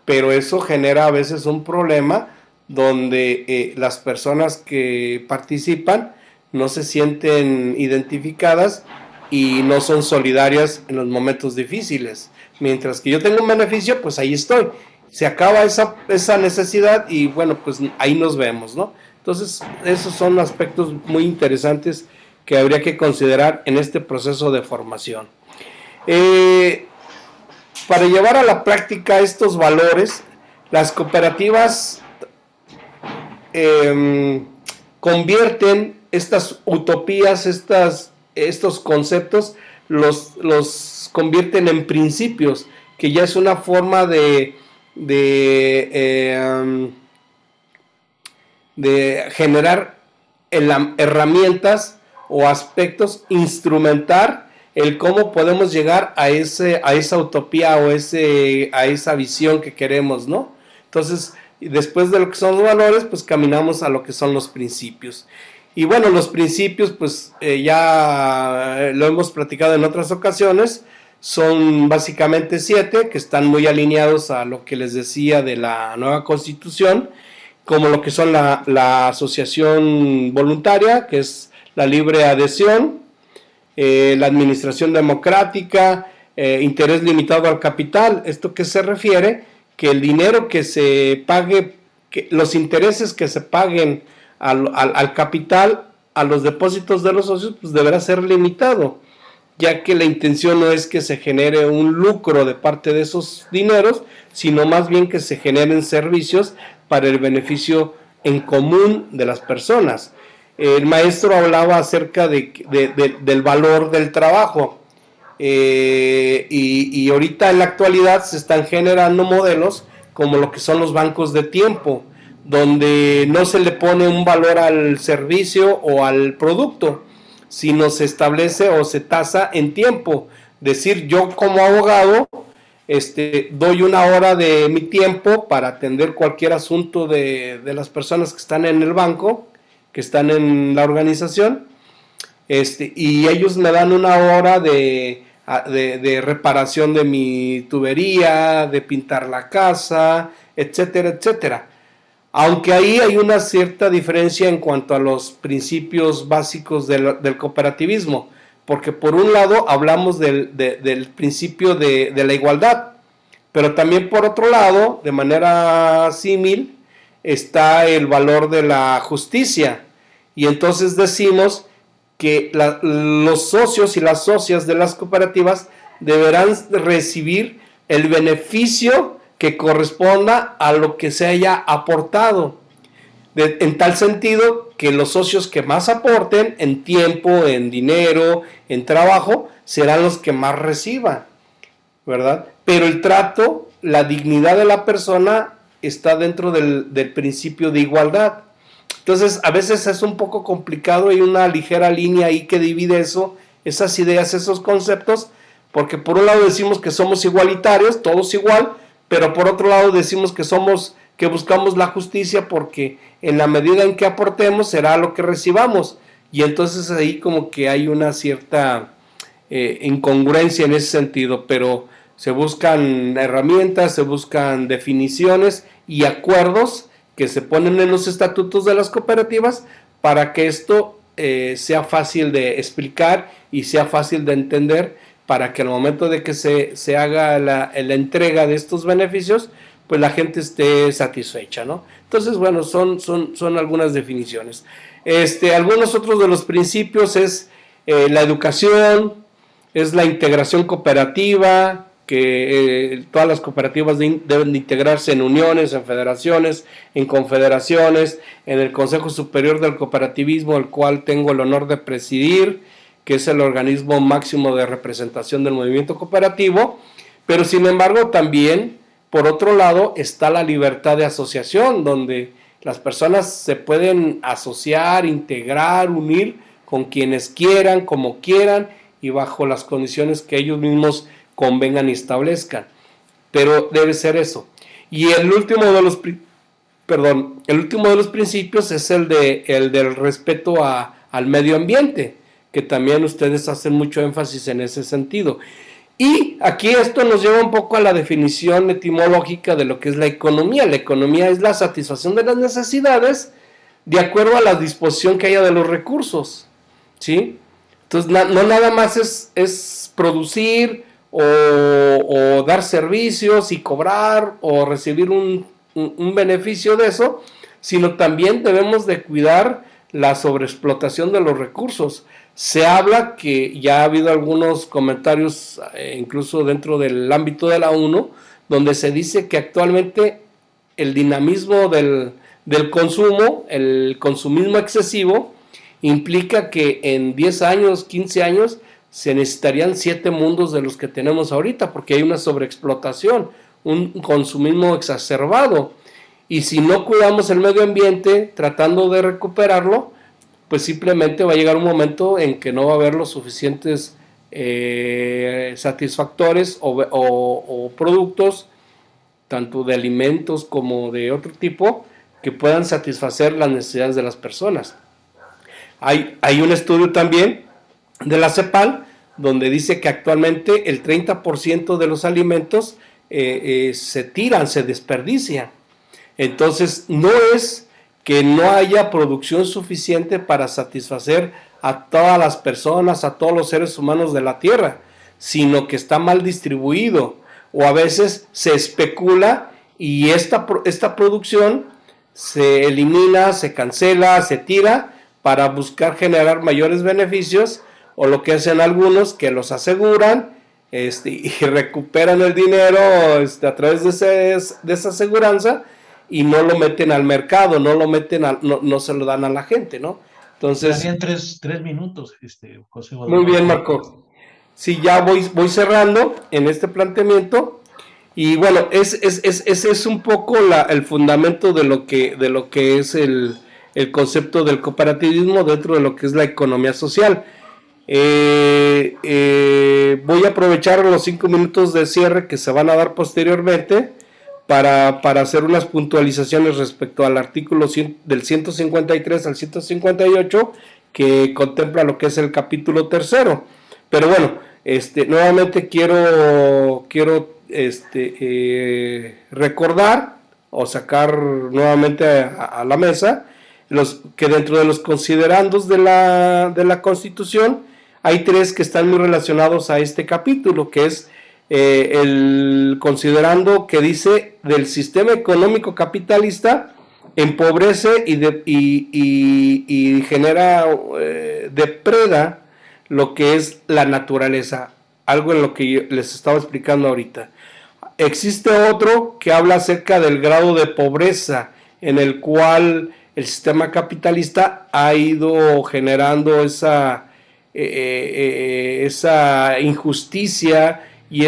Pero eso genera a veces un problema donde las personas que participan no se sienten identificadas y no son solidarias en los momentos difíciles. Mientras que yo tengo un beneficio, pues ahí estoy. Se acaba esa necesidad y bueno, pues ahí nos vemos, ¿no? Entonces, esos son aspectos muy interesantes que habría que considerar en este proceso de formación. Para llevar a la práctica estos valores, las cooperativas convierten estas utopías, estos conceptos, los convierten en principios, que ya es una forma de generar herramientas o aspectos, instrumentar el cómo podemos llegar a esa utopía o a esa visión que queremos, ¿no? Entonces, después de lo que son los valores, pues caminamos a lo que son los principios. Y bueno, los principios, pues ya lo hemos platicado en otras ocasiones, son básicamente 7, que están muy alineados a lo que les decía de la nueva Constitución, como lo que son la asociación voluntaria, que es la libre adhesión, la administración democrática, interés limitado al capital. ¿Esto qué se refiere? Que el dinero que se pague, los intereses que se paguen al capital, a los depósitos de los socios, pues deberá ser limitado, ya que la intención no es que se genere un lucro de parte de esos dineros, sino más bien que se generen servicios para el beneficio en común de las personas. El maestro hablaba acerca del valor del trabajo, y ahorita en la actualidad se están generando modelos como lo que son los bancos de tiempo, donde no se le pone un valor al servicio o al producto, sino se establece o se tasa en tiempo. Decir, yo como abogado doy una hora de mi tiempo para atender cualquier asunto de las personas que están en el banco, que están en la organización, y ellos me dan una hora de reparación de mi tubería, de pintar la casa, etcétera, etcétera. Aunque ahí hay una cierta diferencia en cuanto a los principios básicos del cooperativismo, porque por un lado hablamos del principio de la igualdad, pero también por otro lado, de manera símil, está el valor de la justicia, y entonces decimos que los socios y las socias de las cooperativas deberán recibir el beneficio que corresponda a lo que se haya aportado, en tal sentido que los socios que más aporten en tiempo, en dinero, en trabajo, serán los que más reciban, ¿verdad? Pero el trato, la dignidad de la persona está dentro del principio de igualdad. Entonces, a veces es un poco complicado, hay una ligera línea ahí que divide esas ideas, esos conceptos, porque por un lado decimos que somos igualitarios, todos igual, pero por otro lado decimos que buscamos la justicia, porque en la medida en que aportemos será lo que recibamos, y entonces ahí como que hay una cierta incongruencia en ese sentido, pero se buscan herramientas, se buscan definiciones y acuerdos que se ponen en los estatutos de las cooperativas para que esto sea fácil de explicar y sea fácil de entender, para que al momento de que se haga la entrega de estos beneficios, pues la gente esté satisfecha, ¿no? Entonces, bueno, son algunas definiciones. Algunos otros de los principios es la educación, es la integración cooperativa, que todas las cooperativas deben de integrarse en uniones, en federaciones, en confederaciones, en el Consejo Superior del Cooperativismo, el cual tengo el honor de presidir, que es el organismo máximo de representación del movimiento cooperativo, pero sin embargo también, por otro lado, está la libertad de asociación, donde las personas se pueden asociar, integrar, unir con quienes quieran, como quieran, y bajo las condiciones que ellos mismos convengan y establezcan, pero debe ser eso. Y el último de los principios es el del respeto al medio ambiente, que también ustedes hacen mucho énfasis en ese sentido. Y aquí esto nos lleva un poco a la definición etimológica de lo que es la economía. La economía es la satisfacción de las necesidades de acuerdo a la disposición que haya de los recursos, ¿sí? Entonces, no nada más es producir o dar servicios y cobrar o recibir un beneficio de eso, sino también debemos de cuidar la sobreexplotación de los recursos. Se habla que ya ha habido algunos comentarios, incluso dentro del ámbito de la ONU, donde se dice que actualmente el dinamismo del consumo, el consumismo excesivo, implica que en 10 años, 15 años, se necesitarían 7 mundos de los que tenemos ahorita, porque hay una sobreexplotación, un consumismo exacerbado. Y si no cuidamos el medio ambiente tratando de recuperarlo, pues simplemente va a llegar un momento en que no va a haber los suficientes satisfactores o productos, tanto de alimentos como de otro tipo, que puedan satisfacer las necesidades de las personas. Hay un estudio también de la CEPAL donde dice que actualmente el 30% de los alimentos se tiran, se desperdician. Entonces no es que no haya producción suficiente para satisfacer a todas las personas, a todos los seres humanos de la Tierra, sino que está mal distribuido, o a veces se especula y esta producción se elimina, se cancela, se tira para buscar generar mayores beneficios, o lo que hacen algunos que los aseguran y recuperan el dinero a través de esa aseguranza y no lo meten al mercado, no se lo dan a la gente, ¿no? Entonces, darían tres minutos, José Guadalupe. Muy bien, Marco. Sí, ya voy cerrando en este planteamiento. Y bueno, ese es un poco el fundamento de lo que es el concepto del cooperativismo dentro de lo que es la economía social. Voy a aprovechar los 5 minutos de cierre que se van a dar posteriormente para hacer unas puntualizaciones respecto al artículo del 153 al 158 que contempla lo que es el capítulo tercero. Pero bueno, nuevamente quiero recordar o sacar nuevamente a la mesa que dentro de los considerandos de la Constitución hay 3 que están muy relacionados a este capítulo, que es el considerando que dice del sistema económico capitalista empobrece y genera, depreda lo que es la naturaleza, algo en lo que les estaba explicando ahorita. Existe otro que habla acerca del grado de pobreza en el cual el sistema capitalista ha ido generando esa injusticia y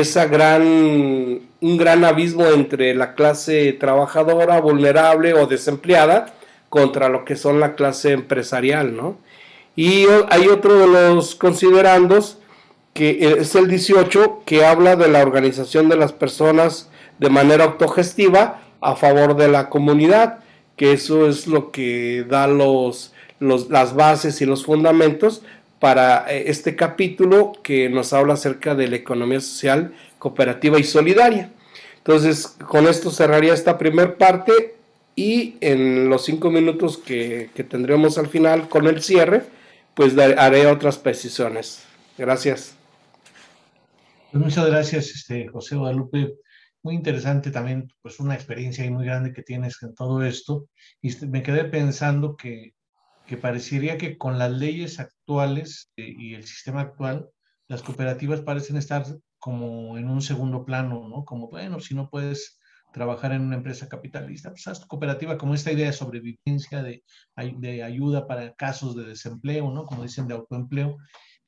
un gran abismo entre la clase trabajadora vulnerable o desempleada contra lo que son la clase empresarial, ¿no? Y hay otro de los considerandos que es el 18, que habla de la organización de las personas de manera autogestiva a favor de la comunidad, que eso es lo que da las bases y los fundamentos para este capítulo que nos habla acerca de la economía social, cooperativa y solidaria. Entonces, con esto cerraría esta primera parte y en los 5 minutos que tendremos al final con el cierre, pues haré otras precisiones. Gracias. Pues muchas gracias, José Guadalupe. Muy interesante también, pues una experiencia ahí muy grande que tienes en todo esto. Y me quedé pensando que parecería que con las leyes actuales y el sistema actual, las cooperativas parecen estar como en un segundo plano, ¿no? Como, bueno, si no puedes trabajar en una empresa capitalista, pues haz tu cooperativa, como esta idea de sobrevivencia, de ayuda para casos de desempleo, ¿no? Como dicen, de autoempleo.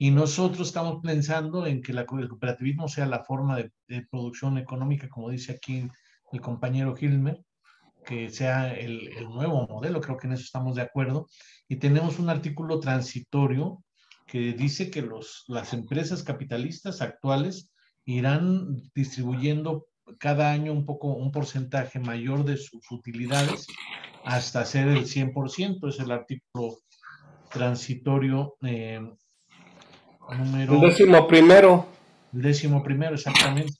Y nosotros estamos pensando en que el cooperativismo sea la forma de producción económica, como dice aquí el compañero Gilmer, que sea el nuevo modelo, creo que en eso estamos de acuerdo. Y tenemos un artículo transitorio que dice que las empresas capitalistas actuales irán distribuyendo cada año un porcentaje mayor de sus utilidades hasta ser el 100%, es el artículo transitorio número... El 11º. El 11º, exactamente.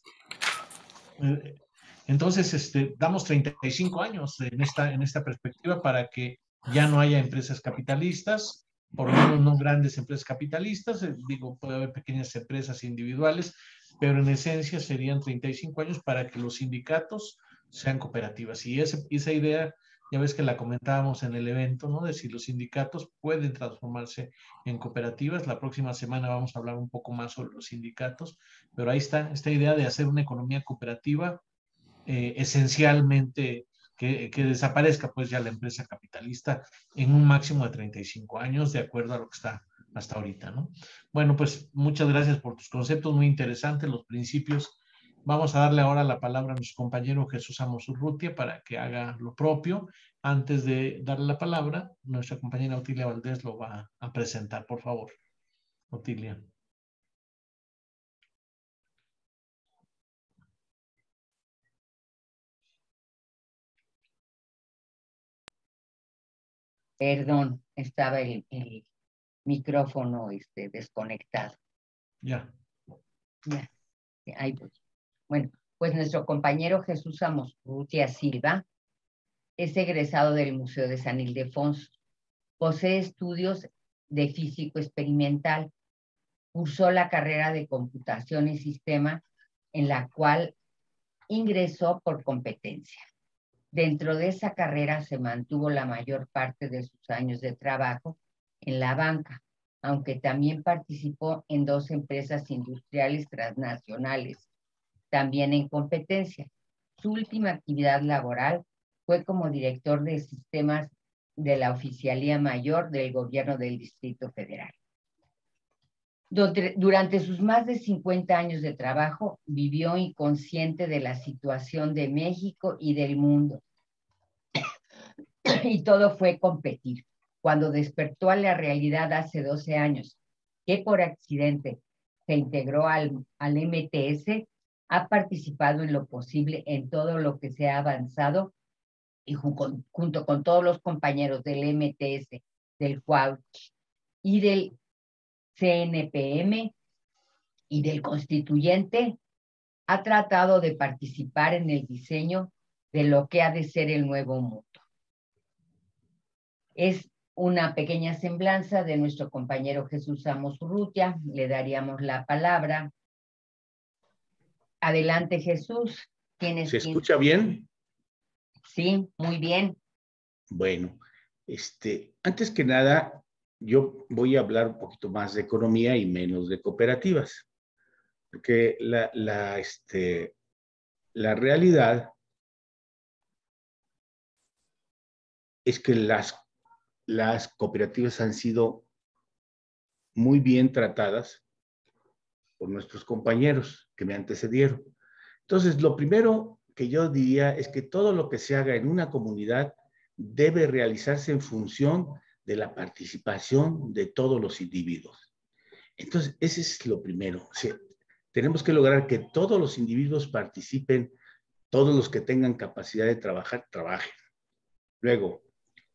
Entonces, damos 35 años en esta perspectiva para que ya no haya empresas capitalistas, por lo menos no grandes empresas capitalistas, digo, puede haber pequeñas empresas individuales, pero en esencia serían 35 años para que los sindicatos sean cooperativas. Y esa idea, ya ves que la comentábamos en el evento, ¿no? De si los sindicatos pueden transformarse en cooperativas. La próxima semana vamos a hablar un poco más sobre los sindicatos, pero ahí está esta idea de hacer una economía cooperativa, esencialmente que desaparezca pues ya la empresa capitalista en un máximo de 35 años, de acuerdo a lo que está hasta ahorita, ¿no? Bueno, pues muchas gracias por tus conceptos, muy interesantes, los principios. Vamos a darle ahora la palabra a nuestro compañero Jesús Amos Urrutia para que haga lo propio. Antes de darle la palabra, nuestra compañera Otilia Valdés lo va a presentar, por favor. Otilia. Perdón, estaba el micrófono desconectado. Ya. Ya, ahí voy. Bueno, pues nuestro compañero Jesús Amos Urrutia Silva es egresado del Museo de San Ildefonso. Posee estudios de físico experimental. Cursó la carrera de computación y sistema, en la cual ingresó por competencia. Dentro de esa carrera se mantuvo la mayor parte de sus años de trabajo en la banca, aunque también participó en 2 empresas industriales transnacionales, también en competencia. Su última actividad laboral fue como director de sistemas de la Oficialía Mayor del Gobierno del Distrito Federal. Durante sus más de 50 años de trabajo, vivió inconsciente de la situación de México y del mundo. Y todo fue competir. Cuando despertó a la realidad hace 12 años, que por accidente se integró al MTS, ha participado en lo posible en todo lo que se ha avanzado y junto con todos los compañeros del MTS, del CUAUCH y del CNPM y del Constituyente, ha tratado de participar en el diseño de lo que ha de ser el nuevo mundo. Es una pequeña semblanza de nuestro compañero Jesús Amos Urrutia. Le daríamos la palabra. Adelante, Jesús. ¿Se escucha bien? Sí, muy bien. Bueno, antes que nada, yo voy a hablar un poquito más de economía y menos de cooperativas, porque la realidad es que las cooperativas han sido muy bien tratadas por nuestros compañeros que me antecedieron. Entonces, lo primero que yo diría es que todo lo que se haga en una comunidad debe realizarse en función de la participación de todos los individuos. Entonces, ese es lo primero. O sea, tenemos que lograr que todos los individuos participen, todos los que tengan capacidad de trabajar, trabajen. Luego,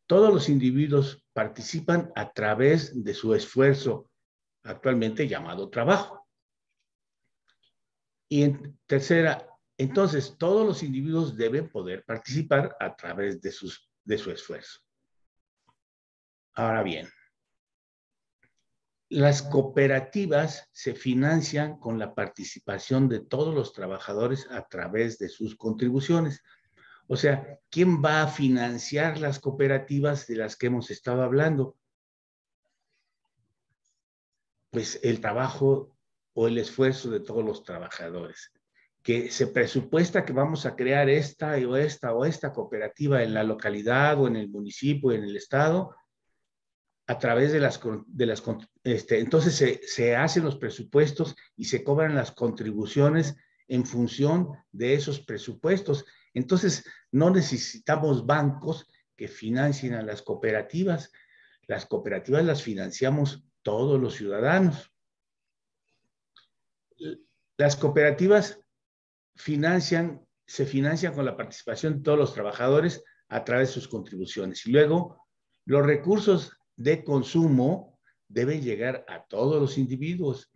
todos los individuos participan a través de su esfuerzo, actualmente llamado trabajo. Y en tercera, entonces todos los individuos deben poder participar a través de su esfuerzo. Ahora bien, las cooperativas se financian con la participación de todos los trabajadores a través de sus contribuciones. O sea, ¿quién va a financiar las cooperativas de las que hemos estado hablando? Pues el trabajo o el esfuerzo de todos los trabajadores, que se presupuesta que vamos a crear esta o esta cooperativa en la localidad o en el municipio, en el estado, a través entonces se hacen los presupuestos y se cobran las contribuciones en función de esos presupuestos. Entonces, no necesitamos bancos que financien a las cooperativas las financiamos todos los ciudadanos. Las cooperativas se financian con la participación de todos los trabajadores a través de sus contribuciones. Y luego, los recursos de consumo deben llegar a todos los individuos.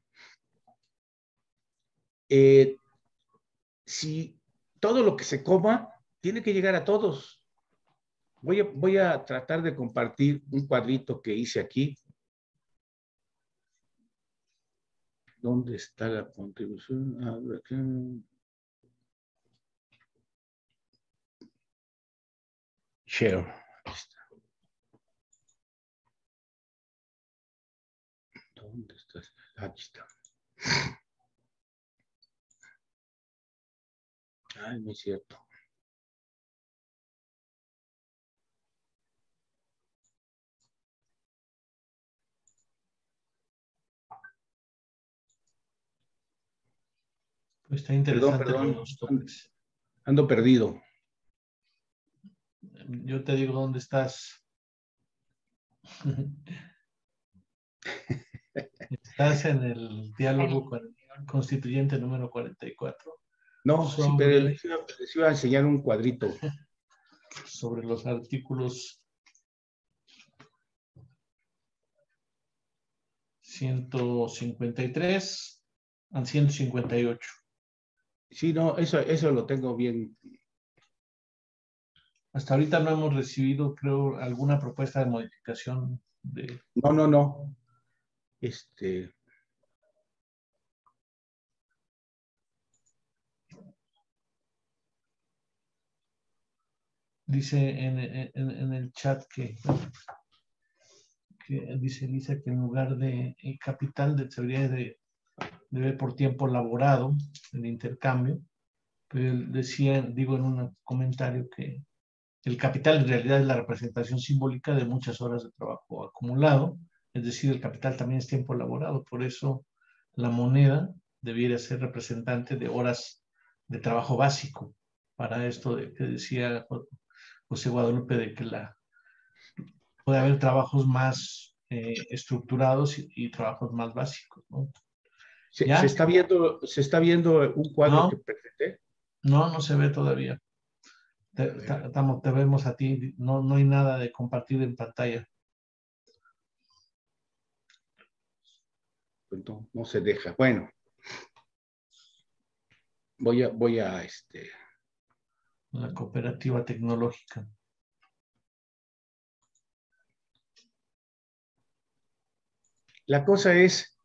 Si todo lo que se coma tiene que llegar a todos. Voy a tratar de compartir un cuadrito que hice aquí. ¿Dónde está la contribución? Share. ¿Dónde está? Aquí está. Ay, no es cierto. Pues está interesante Perdón. los toques. Ando perdido. Yo te digo dónde estás. Estás en el diálogo con el constituyente número 44. No, sobre, sí, pero les iba a enseñar un cuadrito. Sobre los artículos 153 a 158. Sí, no, eso lo tengo bien. Hasta ahorita no hemos recibido, creo, alguna propuesta de modificación de... No. Dice en el chat que dice Lisa que en lugar de capital debería de ver por tiempo laborado el intercambio, pero decía, digo en un comentario que el capital en realidad es la representación simbólica de muchas horas de trabajo acumulado, es decir, el capital también es tiempo laborado, por eso la moneda debiera ser representante de horas de trabajo básico, para esto de que decía José Guadalupe, de que puede haber trabajos más estructurados y trabajos más básicos, ¿no? ¿Se está viendo un cuadro que presenté? No se ve todavía. Te vemos a ti, no hay nada de compartir en pantalla. No se deja. Bueno, voy a La cooperativa tecnológica. La cosa es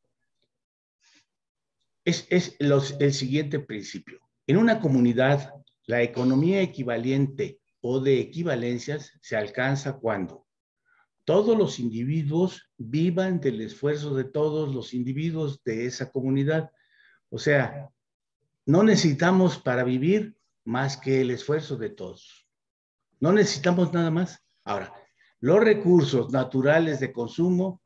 el siguiente principio. En una comunidad, la economía equivalente o de equivalencias se alcanza cuando todos los individuos vivan del esfuerzo de todos los individuos de esa comunidad. O sea, no necesitamos para vivir más que el esfuerzo de todos. No necesitamos nada más. Ahora, los recursos naturales de consumo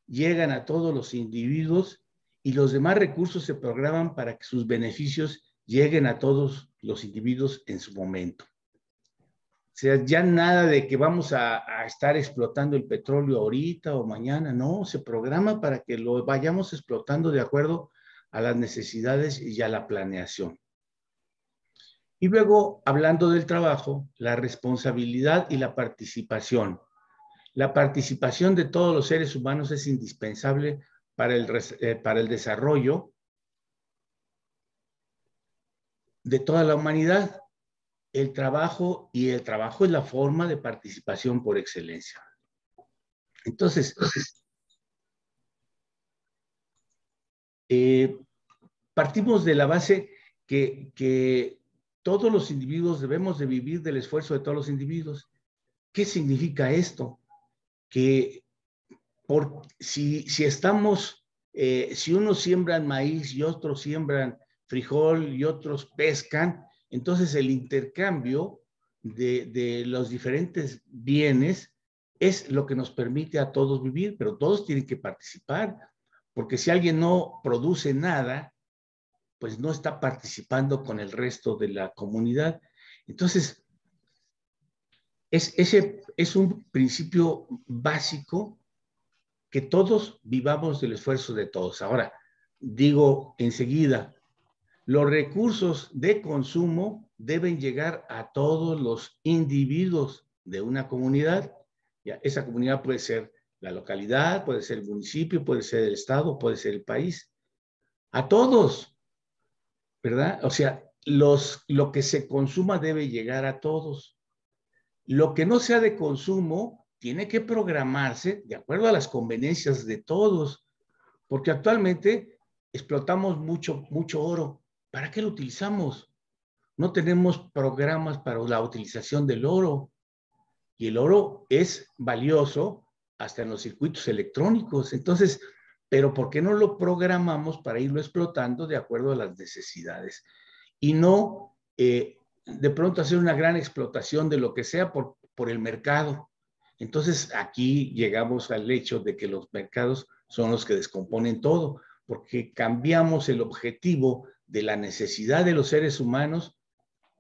llegan a todos los individuos y los demás recursos se programan para que sus beneficios lleguen a todos los individuos en su momento. O sea, ya nada de que vamos a estar explotando el petróleo ahorita o mañana, no, se programa para que lo vayamos explotando de acuerdo a las necesidades y a la planeación. Y luego, hablando del trabajo, la responsabilidad y la participación. La participación de todos los seres humanos es indispensable para el desarrollo de toda la humanidad. El trabajo es la forma de participación por excelencia. Entonces, partimos de la base que todos los individuos debemos de vivir del esfuerzo de todos los individuos. ¿Qué significa esto? Que si unos siembran maíz y otros siembran frijol y otros pescan, entonces el intercambio de los diferentes bienes es lo que nos permite a todos vivir, pero todos tienen que participar, porque si alguien no produce nada, pues no está participando con el resto de la comunidad. Entonces, ese es un principio básico, que todos vivamos del esfuerzo de todos. Ahora, digo enseguida, los recursos de consumo deben llegar a todos los individuos de una comunidad. Ya, esa comunidad puede ser la localidad, puede ser el municipio, puede ser el estado, puede ser el país. A todos, ¿verdad? O sea, lo que se consuma debe llegar a todos. Lo que no sea de consumo tiene que programarse de acuerdo a las conveniencias de todos, porque actualmente explotamos mucho oro. ¿Para qué lo utilizamos? No tenemos programas para la utilización del oro. Y el oro es valioso hasta en los circuitos electrónicos. Entonces, pero ¿por qué no lo programamos para irlo explotando de acuerdo a las necesidades? Y no de pronto hacer una gran explotación de lo que sea por el mercado. Entonces, aquí llegamos al hecho de que los mercados son los que descomponen todo, porque cambiamos el objetivo de la necesidad de los seres humanos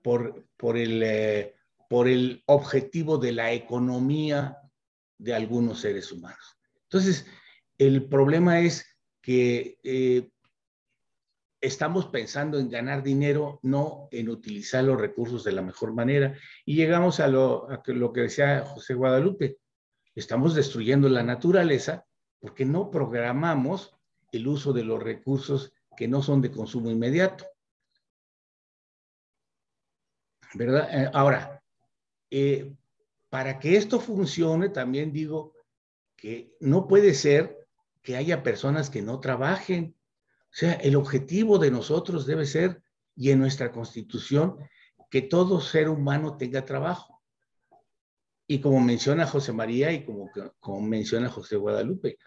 por el objetivo de la economía de algunos seres humanos. Entonces, el problema es que estamos pensando en ganar dinero, no en utilizar los recursos de la mejor manera. Y llegamos a lo que decía José Guadalupe. Estamos destruyendo la naturaleza porque no programamos el uso de los recursos que no son de consumo inmediato. ¿Verdad? Ahora, para que esto funcione, también digo que no puede ser que haya personas que no trabajen. O sea, el objetivo de nosotros debe ser, y en nuestra Constitución, que todo ser humano tenga trabajo. Y como menciona José María y como menciona José Guadalupe,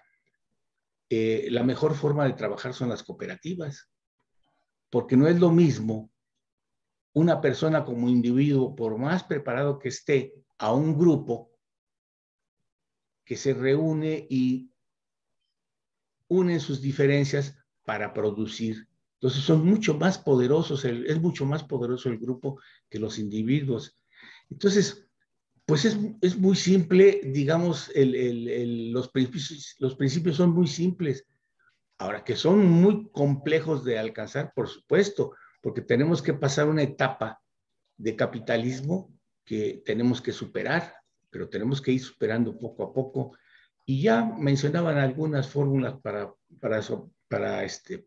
la mejor forma de trabajar son las cooperativas, porque no es lo mismo una persona como individuo, por más preparado que esté, a un grupo que se reúne y une sus diferencias para producir. Entonces son mucho más poderosos, es mucho más poderoso el grupo que los individuos. Entonces, pues es muy simple, digamos, los principios son muy simples. Ahora, que son muy complejos de alcanzar, por supuesto, porque tenemos que pasar una etapa de capitalismo que tenemos que superar, pero tenemos que ir superando poco a poco. Y ya mencionaban algunas fórmulas para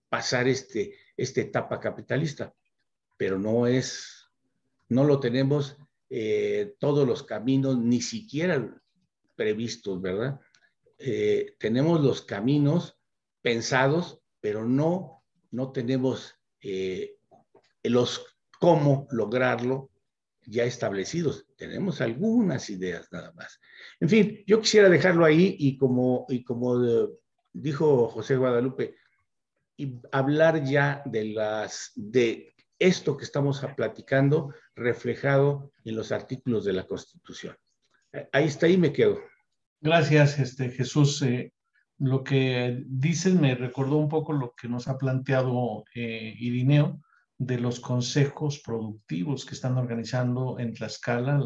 pasar esta etapa capitalista, pero no lo tenemos todos los caminos, ni siquiera previstos, ¿verdad? Tenemos los caminos pensados, pero no tenemos los cómo lograrlo ya establecidos. Tenemos algunas ideas nada más. En fin, yo quisiera dejarlo ahí y como dijo José Guadalupe, y hablar ya de esto que estamos platicando reflejado en los artículos de la Constitución. Ahí está, ahí me quedo. Gracias, Jesús. Lo que dices me recordó un poco lo que nos ha planteado Irineo de los consejos productivos que están organizando en Tlaxcala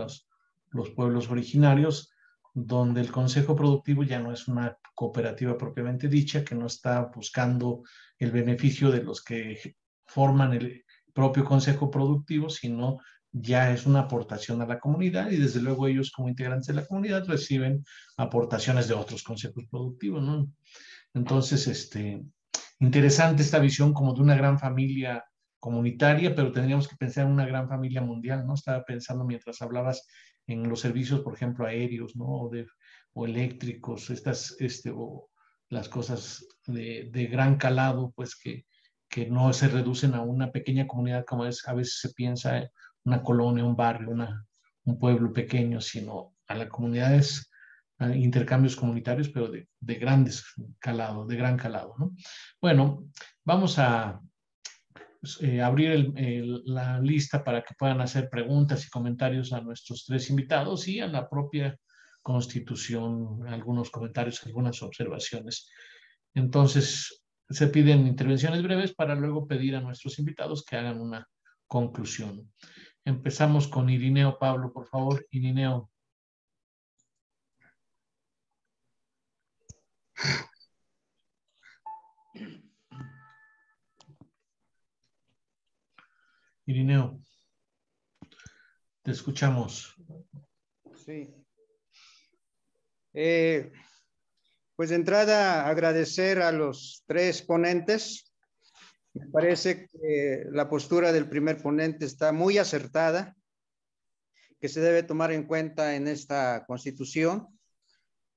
los pueblos originarios, donde el consejo productivo ya no es una cooperativa propiamente dicha, que no está buscando el beneficio de los que forman el propio consejo productivo, sino ya es una aportación a la comunidad y desde luego ellos como integrantes de la comunidad reciben aportaciones de otros consejos productivos, ¿no? Entonces, interesante esta visión como de una gran familia comunitaria, pero tendríamos que pensar en una gran familia mundial, ¿no? Estaba pensando mientras hablabas en los servicios, por ejemplo, aéreos, ¿no? O eléctricos, o las cosas de gran calado, pues que no se reducen a una pequeña comunidad como a veces se piensa, una colonia, un barrio, un pueblo pequeño, sino a las comunidades, a intercambios comunitarios, pero de grandes calado, de gran calado, ¿no? Bueno, vamos a abrir la lista para que puedan hacer preguntas y comentarios a nuestros tres invitados y a la propia Constitución, algunos comentarios, algunas observaciones. Entonces, se piden intervenciones breves para luego pedir a nuestros invitados que hagan una conclusión. Empezamos con Irineo Pablo, por favor. Irineo. Irineo, te escuchamos. Sí. Pues de entrada agradecer a los tres ponentes. Me parece que la postura del primer ponente está muy acertada que se debe tomar en cuenta en esta Constitución,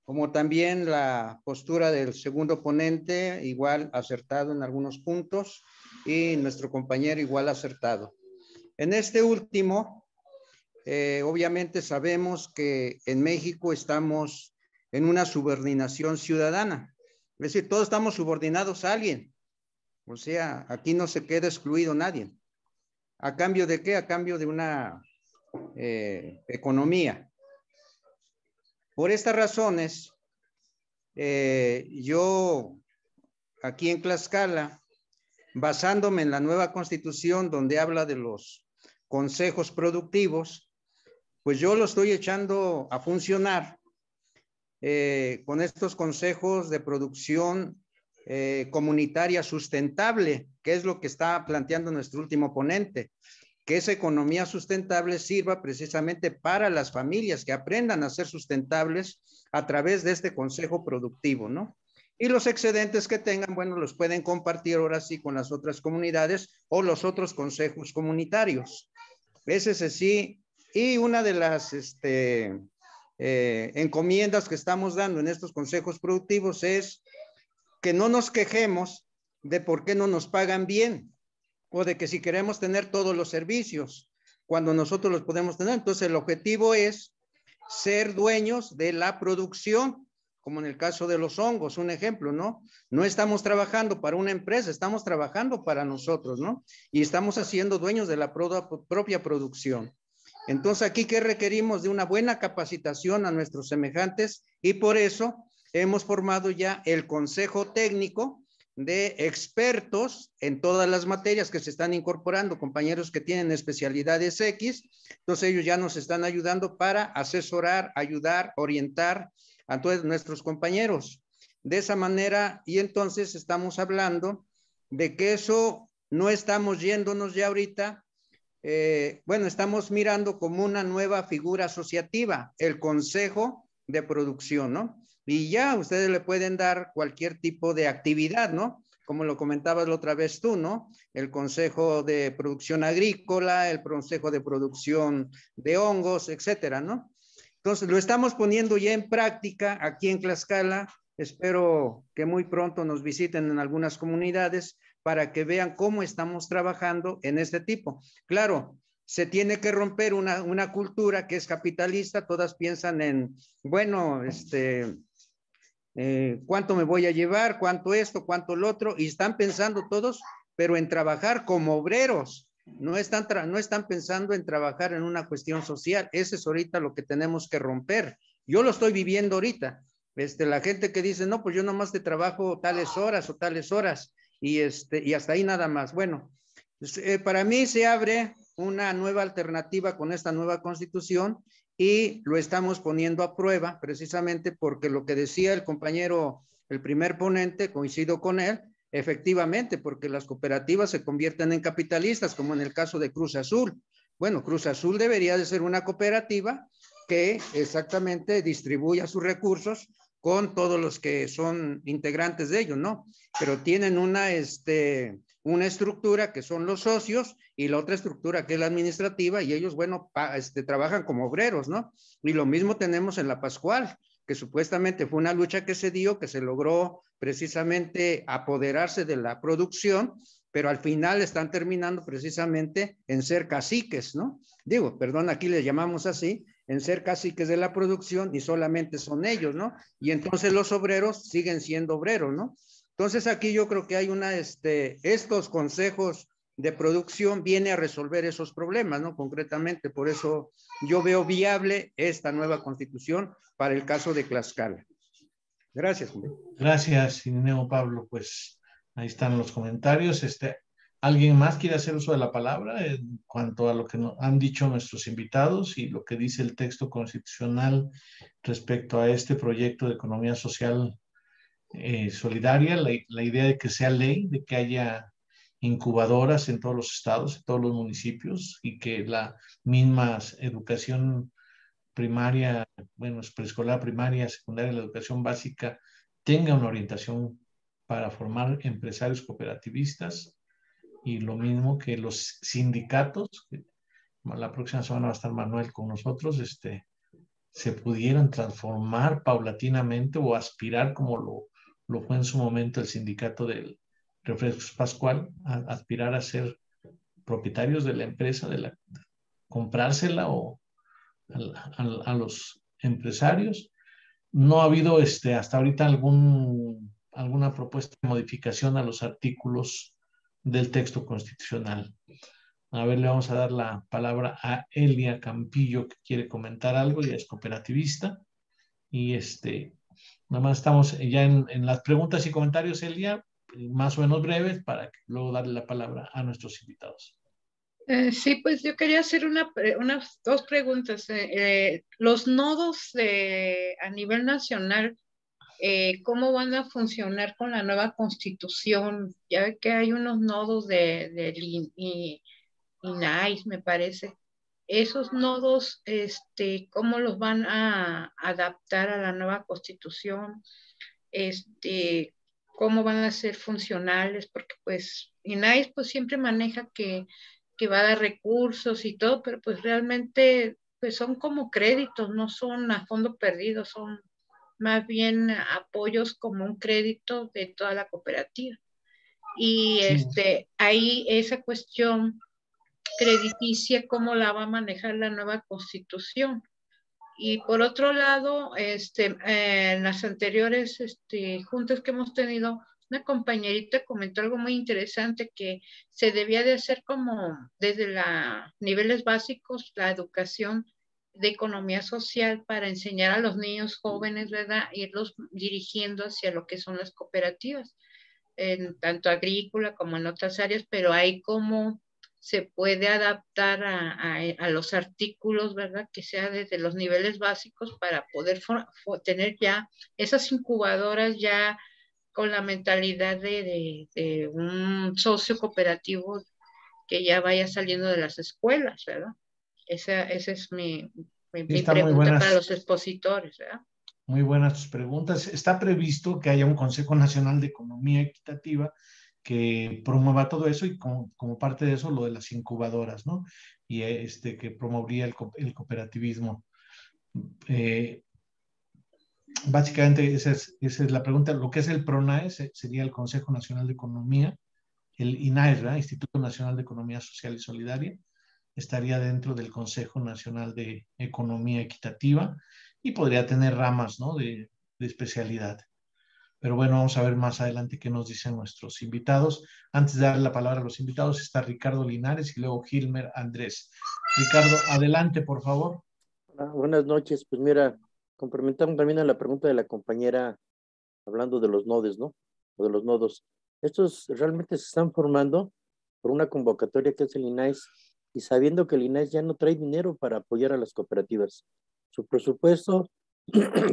como también la postura del segundo ponente, igual acertado en algunos puntos, y nuestro compañero igual acertado. En este último, obviamente sabemos que en México estamos en una subordinación ciudadana, es decir, todos estamos subordinados a alguien, o sea, aquí no se queda excluido nadie. ¿A cambio de qué? A cambio de una economía. Por estas razones, yo aquí en Tlaxcala, basándome en la nueva Constitución donde habla de los consejos productivos, pues yo lo estoy echando a funcionar con estos consejos de producción comunitaria sustentable, que es lo que está planteando nuestro último ponente, que esa economía sustentable sirva precisamente para las familias que aprendan a ser sustentables a través de este consejo productivo, ¿no? Y los excedentes que tengan, bueno, los pueden compartir ahora sí con las otras comunidades o los otros consejos comunitarios. Ese es así. Y una de las encomiendas que estamos dando en estos consejos productivos es que no nos quejemos de por qué no nos pagan bien o de que si queremos tener todos los servicios cuando nosotros los podemos tener. Entonces el objetivo es ser dueños de la producción, como en el caso de los hongos, un ejemplo, ¿no? No estamos trabajando para una empresa, estamos trabajando para nosotros, ¿no? Y estamos haciendo dueños de la propia producción. Entonces aquí que requerimos de una buena capacitación a nuestros semejantes y por eso hemos formado ya el Consejo Técnico de expertos en todas las materias que se están incorporando, compañeros que tienen especialidades X, entonces ellos ya nos están ayudando para asesorar, ayudar, orientar a todos nuestros compañeros. De esa manera, y entonces estamos hablando de que eso no estamos yéndonos ya ahorita, bueno, estamos mirando como una nueva figura asociativa, el Consejo de Producción, ¿no? Y ya ustedes le pueden dar cualquier tipo de actividad, ¿no? Como lo comentabas la otra vez tú, ¿no? El Consejo de Producción Agrícola, el Consejo de Producción de Hongos, etcétera, ¿no? Entonces, lo estamos poniendo ya en práctica aquí en Tlaxcala. Espero que muy pronto nos visiten en algunas comunidades para que vean cómo estamos trabajando en este tipo. Claro, se tiene que romper una cultura que es capitalista, todas piensan en, bueno, cuánto me voy a llevar, cuánto esto, cuánto lo otro, y están pensando todos, pero en trabajar como obreros, no están pensando en trabajar en una cuestión social. Ese es ahorita lo que tenemos que romper. Yo lo estoy viviendo ahorita. La gente que dice, no, pues yo nomás te trabajo tales horas o tales horas, y hasta ahí nada más. Bueno, para mí se abre una nueva alternativa con esta nueva Constitución y lo estamos poniendo a prueba precisamente porque lo que decía el compañero, el primer ponente, coincido con él, efectivamente, porque las cooperativas se convierten en capitalistas, como en el caso de Cruz Azul. Bueno, Cruz Azul debería de ser una cooperativa que exactamente distribuya sus recursos con todos los que son integrantes de ellos, ¿no? Pero tienen una estructura que son los socios y la otra estructura que es la administrativa y ellos, bueno, trabajan como obreros, ¿no? Y lo mismo tenemos en la Pascual, que supuestamente fue una lucha que se dio, que se logró precisamente apoderarse de la producción, pero al final están terminando precisamente en ser caciques, ¿no? Digo, perdón, aquí les llamamos así, en ser caciques de la producción y solamente son ellos, ¿no? Y entonces los obreros siguen siendo obreros, ¿no? Entonces aquí yo creo que hay estos consejos de producción viene a resolver esos problemas, ¿no? Concretamente, por eso yo veo viable esta nueva Constitución para el caso de Tlaxcala. Gracias. Gracias, Irineo Pablo. Pues ahí están los comentarios. ¿Alguien más quiere hacer uso de la palabra en cuanto a lo que nos han dicho nuestros invitados y lo que dice el texto constitucional respecto a este proyecto de economía social solidaria? La idea de que sea ley, de que haya incubadoras en todos los estados, en todos los municipios y que la misma educación primaria, bueno, preescolar, primaria, secundaria, la educación básica tenga una orientación para formar empresarios cooperativistas y lo mismo que los sindicatos la próxima semana va a estar Manuel con nosotros, se pudieran transformar paulatinamente o aspirar como lo fue en su momento el sindicato del Refrescos Pascual, aspirar a ser propietarios de la empresa, comprársela o a los empresarios. No ha habido hasta ahorita alguna propuesta de modificación a los artículos del texto constitucional. A ver, le vamos a dar la palabra a Elia Campillo, que quiere comentar algo, ya es cooperativista. Y nada más estamos ya en las preguntas y comentarios, Elia, más o menos breves, para luego darle la palabra a nuestros invitados. Sí, pues yo quería hacer unas dos preguntas. Los nodos a nivel nacional, ¿cómo van a funcionar con la nueva constitución? Ya ve que hay unos nodos de INAIS, me parece. Esos nodos, ¿cómo los van a adaptar a la nueva constitución? ¿Cómo van a ser funcionales? Porque pues INAIS pues siempre maneja que va a dar recursos y todo, pero pues realmente pues son como créditos, no son a fondo perdido, son más bien apoyos como un crédito de toda la cooperativa. Y ahí esa cuestión crediticia, cómo la va a manejar la nueva constitución. Y por otro lado, en las anteriores juntas que hemos tenido, una compañerita comentó algo muy interesante, que se debía de hacer como desde los niveles básicos, la educación de economía social para enseñar a los niños jóvenes, ¿verdad? Irlos dirigiendo hacia lo que son las cooperativas, en tanto agrícola como en otras áreas, pero hay como se puede adaptar a los artículos, ¿verdad? Que sea desde los niveles básicos para poder tener ya esas incubadoras ya con la mentalidad de un socio cooperativo que ya vaya saliendo de las escuelas, ¿verdad? Esa es mi pregunta para los expositores, ¿verdad? Muy buenas tus preguntas. Está previsto que haya un Consejo Nacional de Economía Equitativa que promueva todo eso y como parte de eso lo de las incubadoras, ¿no? Y que promovería el cooperativismo. Básicamente esa es la pregunta. Lo que es el PRONAE sería el Consejo Nacional de Economía, el INAES, ¿verdad? Instituto Nacional de Economía Social y Solidaria, estaría dentro del Consejo Nacional de Economía Equitativa y podría tener ramas, ¿no? de especialidad. Pero bueno, vamos a ver más adelante qué nos dicen nuestros invitados. Antes de darle la palabra a los invitados, está Ricardo Linares y luego Gilmer Andrés. Ricardo, adelante, por favor. Buenas noches. Pues mira, complementamos también a la pregunta de la compañera hablando de los nodos, ¿no? O de los nodos. Estos realmente se están formando por una convocatoria que es el INAIS, y sabiendo que el INAIS ya no trae dinero para apoyar a las cooperativas. Su presupuesto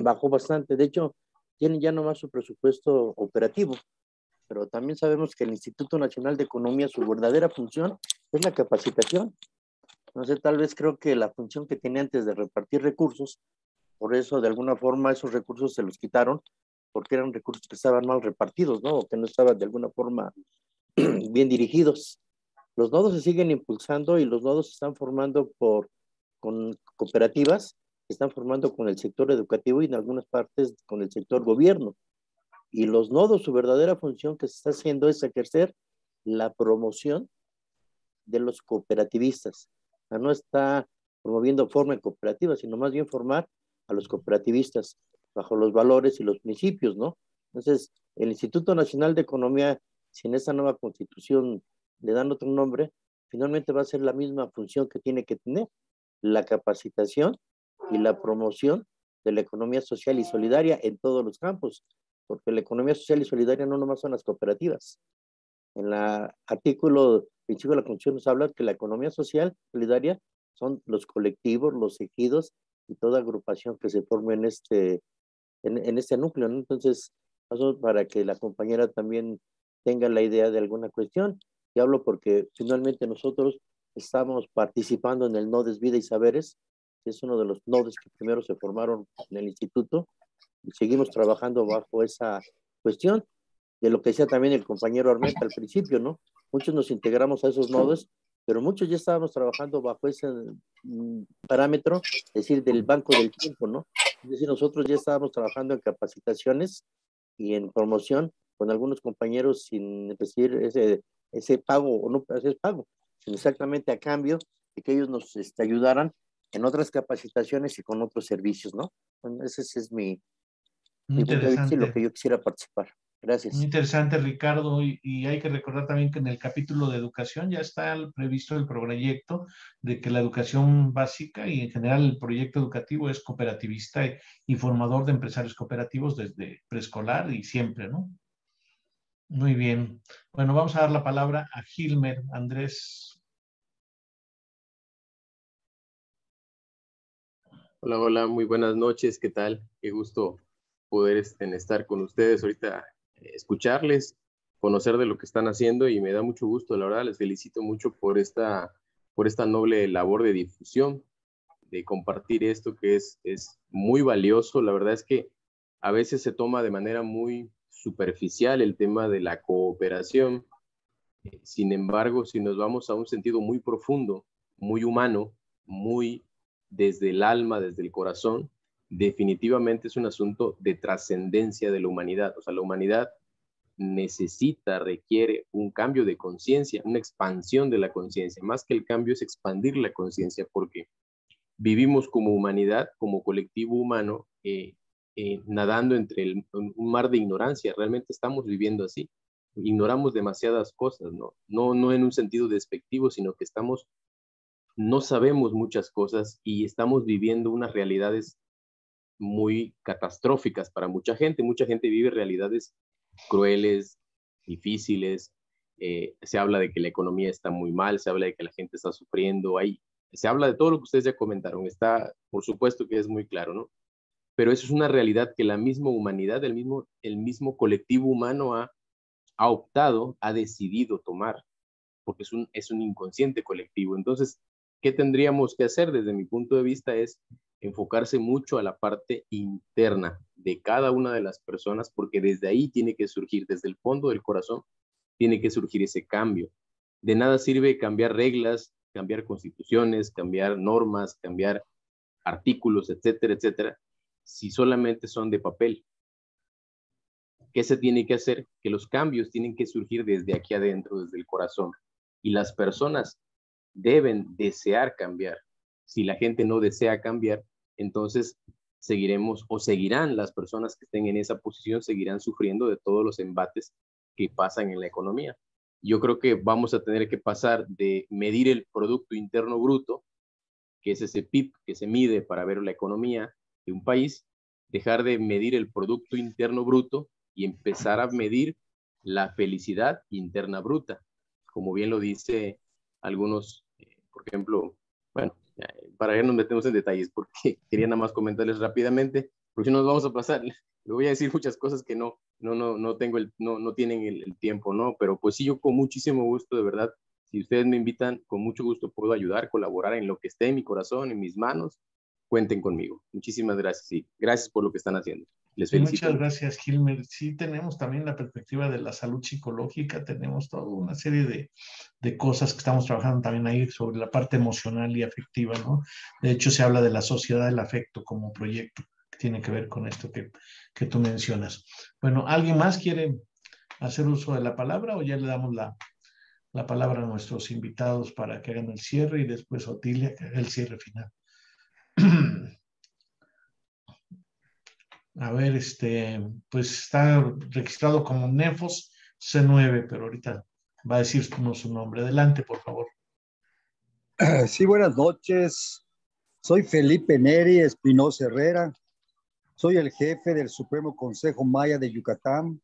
bajó bastante. De hecho, tienen ya nomás su presupuesto operativo, pero también sabemos que el Instituto Nacional de Economía, su verdadera función es la capacitación. Entonces, tal vez creo que la función que tenía antes de repartir recursos, por eso de alguna forma esos recursos se los quitaron, porque eran recursos que estaban mal repartidos, ¿no? O que no estaban de alguna forma bien dirigidos. Los nodos se siguen impulsando y los nodos se están formando con cooperativas, se están formando con el sector educativo y en algunas partes con el sector gobierno. Y los nodos, su verdadera función que se está haciendo es ejercer la promoción de los cooperativistas. O sea, no está promoviendo forma cooperativa, sino más bien formar a los cooperativistas bajo los valores y los principios, ¿no? Entonces, el Instituto Nacional de Economía, si en esta nueva constitución le dan otro nombre, finalmente va a ser la misma función que tiene que tener, la capacitación y la promoción de la economía social y solidaria en todos los campos, porque la economía social y solidaria no nomás son las cooperativas. En el artículo principio de la Constitución nos habla que la economía social solidaria son los colectivos, los ejidos y toda agrupación que se forme en este núcleo, ¿no? Entonces, para que la compañera también tenga la idea de alguna cuestión, y hablo porque finalmente nosotros estamos participando en el NODES Vida y Saberes, que es uno de los nodos que primero se formaron en el instituto, y seguimos trabajando bajo esa cuestión, de lo que decía también el compañero Armenta al principio, ¿no? Muchos nos integramos a esos nodos pero muchos ya estábamos trabajando bajo ese parámetro, es decir, del banco del tiempo, ¿no? Es decir, nosotros ya estábamos trabajando en capacitaciones y en promoción con algunos compañeros sin recibir ese pago, o no hacer pago, sino exactamente a cambio de que ellos nos ayudaran en otras capacitaciones y con otros servicios, ¿no? Bueno, ese es mi punto de vista y lo que yo quisiera participar. Gracias. Muy interesante, Ricardo, y hay que recordar también que en el capítulo de educación ya está previsto el proyecto de que la educación básica y en general el proyecto educativo es cooperativista y formador de empresarios cooperativos desde preescolar y siempre, ¿no? Muy bien. Bueno, vamos a dar la palabra a Gilmer Andrés. Hola, hola, muy buenas noches, ¿qué tal? Qué gusto poder estar con ustedes ahorita, escucharles, conocer de lo que están haciendo y me da mucho gusto, la verdad, les felicito mucho por esta noble labor de difusión, de compartir esto que es muy valioso. La verdad es que a veces se toma de manera muy superficial el tema de la cooperación. Sin embargo, si nos vamos a un sentido muy profundo, muy humano, muy desde el alma, desde el corazón, definitivamente es un asunto de trascendencia de la humanidad. O sea, la humanidad necesita, requiere un cambio de conciencia, una expansión de la conciencia. Más que el cambio es expandir la conciencia, porque vivimos como humanidad, como colectivo humano, nadando entre un mar de ignorancia. Realmente estamos viviendo así. Ignoramos demasiadas cosas, ¿no? No en un sentido despectivo, sino que no sabemos muchas cosas y estamos viviendo unas realidades muy catastróficas para mucha gente. Mucha gente vive realidades crueles, difíciles. Se habla de que la economía está muy mal, se habla de que la gente está sufriendo. Se habla de todo lo que ustedes ya comentaron. Está, por supuesto que es muy claro, ¿no? Pero eso es una realidad que la misma humanidad, el mismo colectivo humano ha optado, ha decidido tomar, porque es un inconsciente colectivo. Entonces, ¿qué tendríamos que hacer desde mi punto de vista? Es enfocarse mucho a la parte interna de cada una de las personas, porque desde ahí tiene que surgir, desde el fondo del corazón, tiene que surgir ese cambio. De nada sirve cambiar reglas, cambiar constituciones, cambiar normas, cambiar artículos, etcétera, etcétera, si solamente son de papel. ¿Qué se tiene que hacer? Que los cambios tienen que surgir desde aquí adentro, desde el corazón. Y las personas deben desear cambiar. Si la gente no desea cambiar, entonces seguiremos o seguirán las personas que estén en esa posición, seguirán sufriendo de todos los embates que pasan en la economía. Yo creo que vamos a tener que pasar de medir el Producto Interno Bruto, que es ese PIB que se mide para ver la economía de un país, dejar de medir el Producto Interno Bruto y empezar a medir la felicidad interna bruta, como bien lo dice algunos, por ejemplo, bueno, para que nos metemos en detalles, porque quería nada más comentarles rápidamente, porque si no nos vamos a pasar, le voy a decir muchas cosas que no tienen el tiempo, ¿no? Pero pues sí, yo con muchísimo gusto, de verdad, si ustedes me invitan, con mucho gusto puedo ayudar, colaborar en lo que esté en mi corazón, en mis manos, cuenten conmigo. Muchísimas gracias y gracias por lo que están haciendo. Les felicito. Muchas gracias, Gilmer. Sí, tenemos también la perspectiva de la salud psicológica, tenemos toda una serie de cosas que estamos trabajando también ahí sobre la parte emocional y afectiva, ¿no? De hecho, se habla de la sociedad del afecto como proyecto que tiene que ver con esto que tú mencionas. Bueno, ¿alguien más quiere hacer uso de la palabra o ya le damos la palabra a nuestros invitados para que hagan el cierre y después Otilia que haga el cierre final? A ver, pues está registrado como Nefos C9, pero ahorita va a decirnos su nombre. Adelante, por favor. Sí, buenas noches. Soy Felipe Neri Espinosa Herrera. Soy el jefe del Supremo Consejo Maya de Yucatán.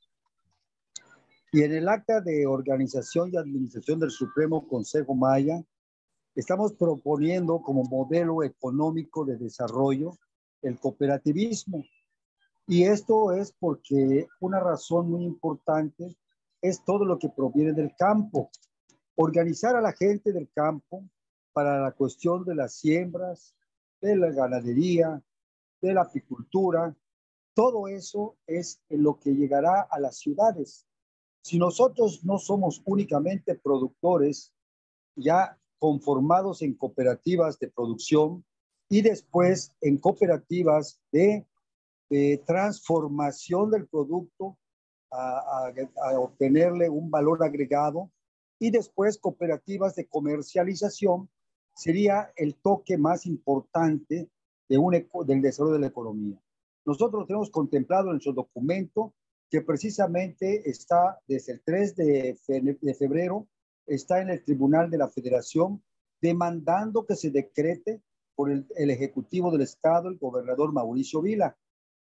Y en el acta de organización y administración del Supremo Consejo Maya, estamos proponiendo como modelo económico de desarrollo el cooperativismo. Y esto es porque una razón muy importante es todo lo que proviene del campo. Organizar a la gente del campo para la cuestión de las siembras, de la ganadería, de la apicultura, todo eso es en lo que llegará a las ciudades. Si nosotros no somos únicamente productores, ya conformados en cooperativas de producción y después en cooperativas de transformación del producto a obtenerle un valor agregado, y después cooperativas de comercialización. Sería el toque más importante del desarrollo de la economía. Nosotros tenemos contemplado en nuestro documento que precisamente está desde el 3 de febrero, está en el Tribunal de la Federación demandando que se decrete por el Ejecutivo del Estado, el gobernador Mauricio Vila.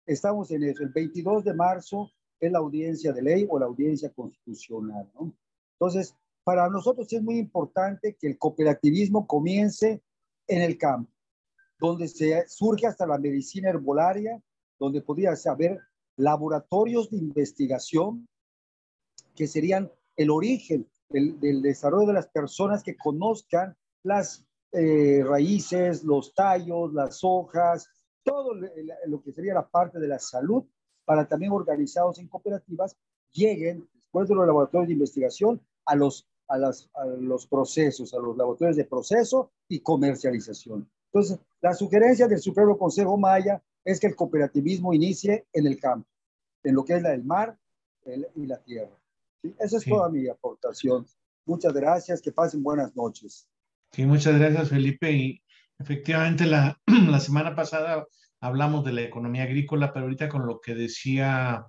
Estamos en eso. El 22 de marzo es la audiencia de ley o la audiencia constitucional, ¿no? Entonces, para nosotros es muy importante que el cooperativismo comience en el campo, donde se surge hasta la medicina herbolaria, donde podría haber laboratorios de investigación que serían el origen del desarrollo de las personas, que conozcan las raíces, los tallos, las hojas, todo lo que sería la parte de la salud, para también organizados en cooperativas lleguen después de los laboratorios de investigación a los procesos, a los laboratorios de proceso y comercialización. Entonces, la sugerencia del Supremo Consejo Maya es que el cooperativismo inicie en el campo, en lo que es el mar y la tierra. ¿Sí? Esa es toda mi aportación. Muchas gracias, que pasen buenas noches. Sí, muchas gracias, Felipe. Y efectivamente la semana pasada hablamos de la economía agrícola, pero ahorita con lo que decía,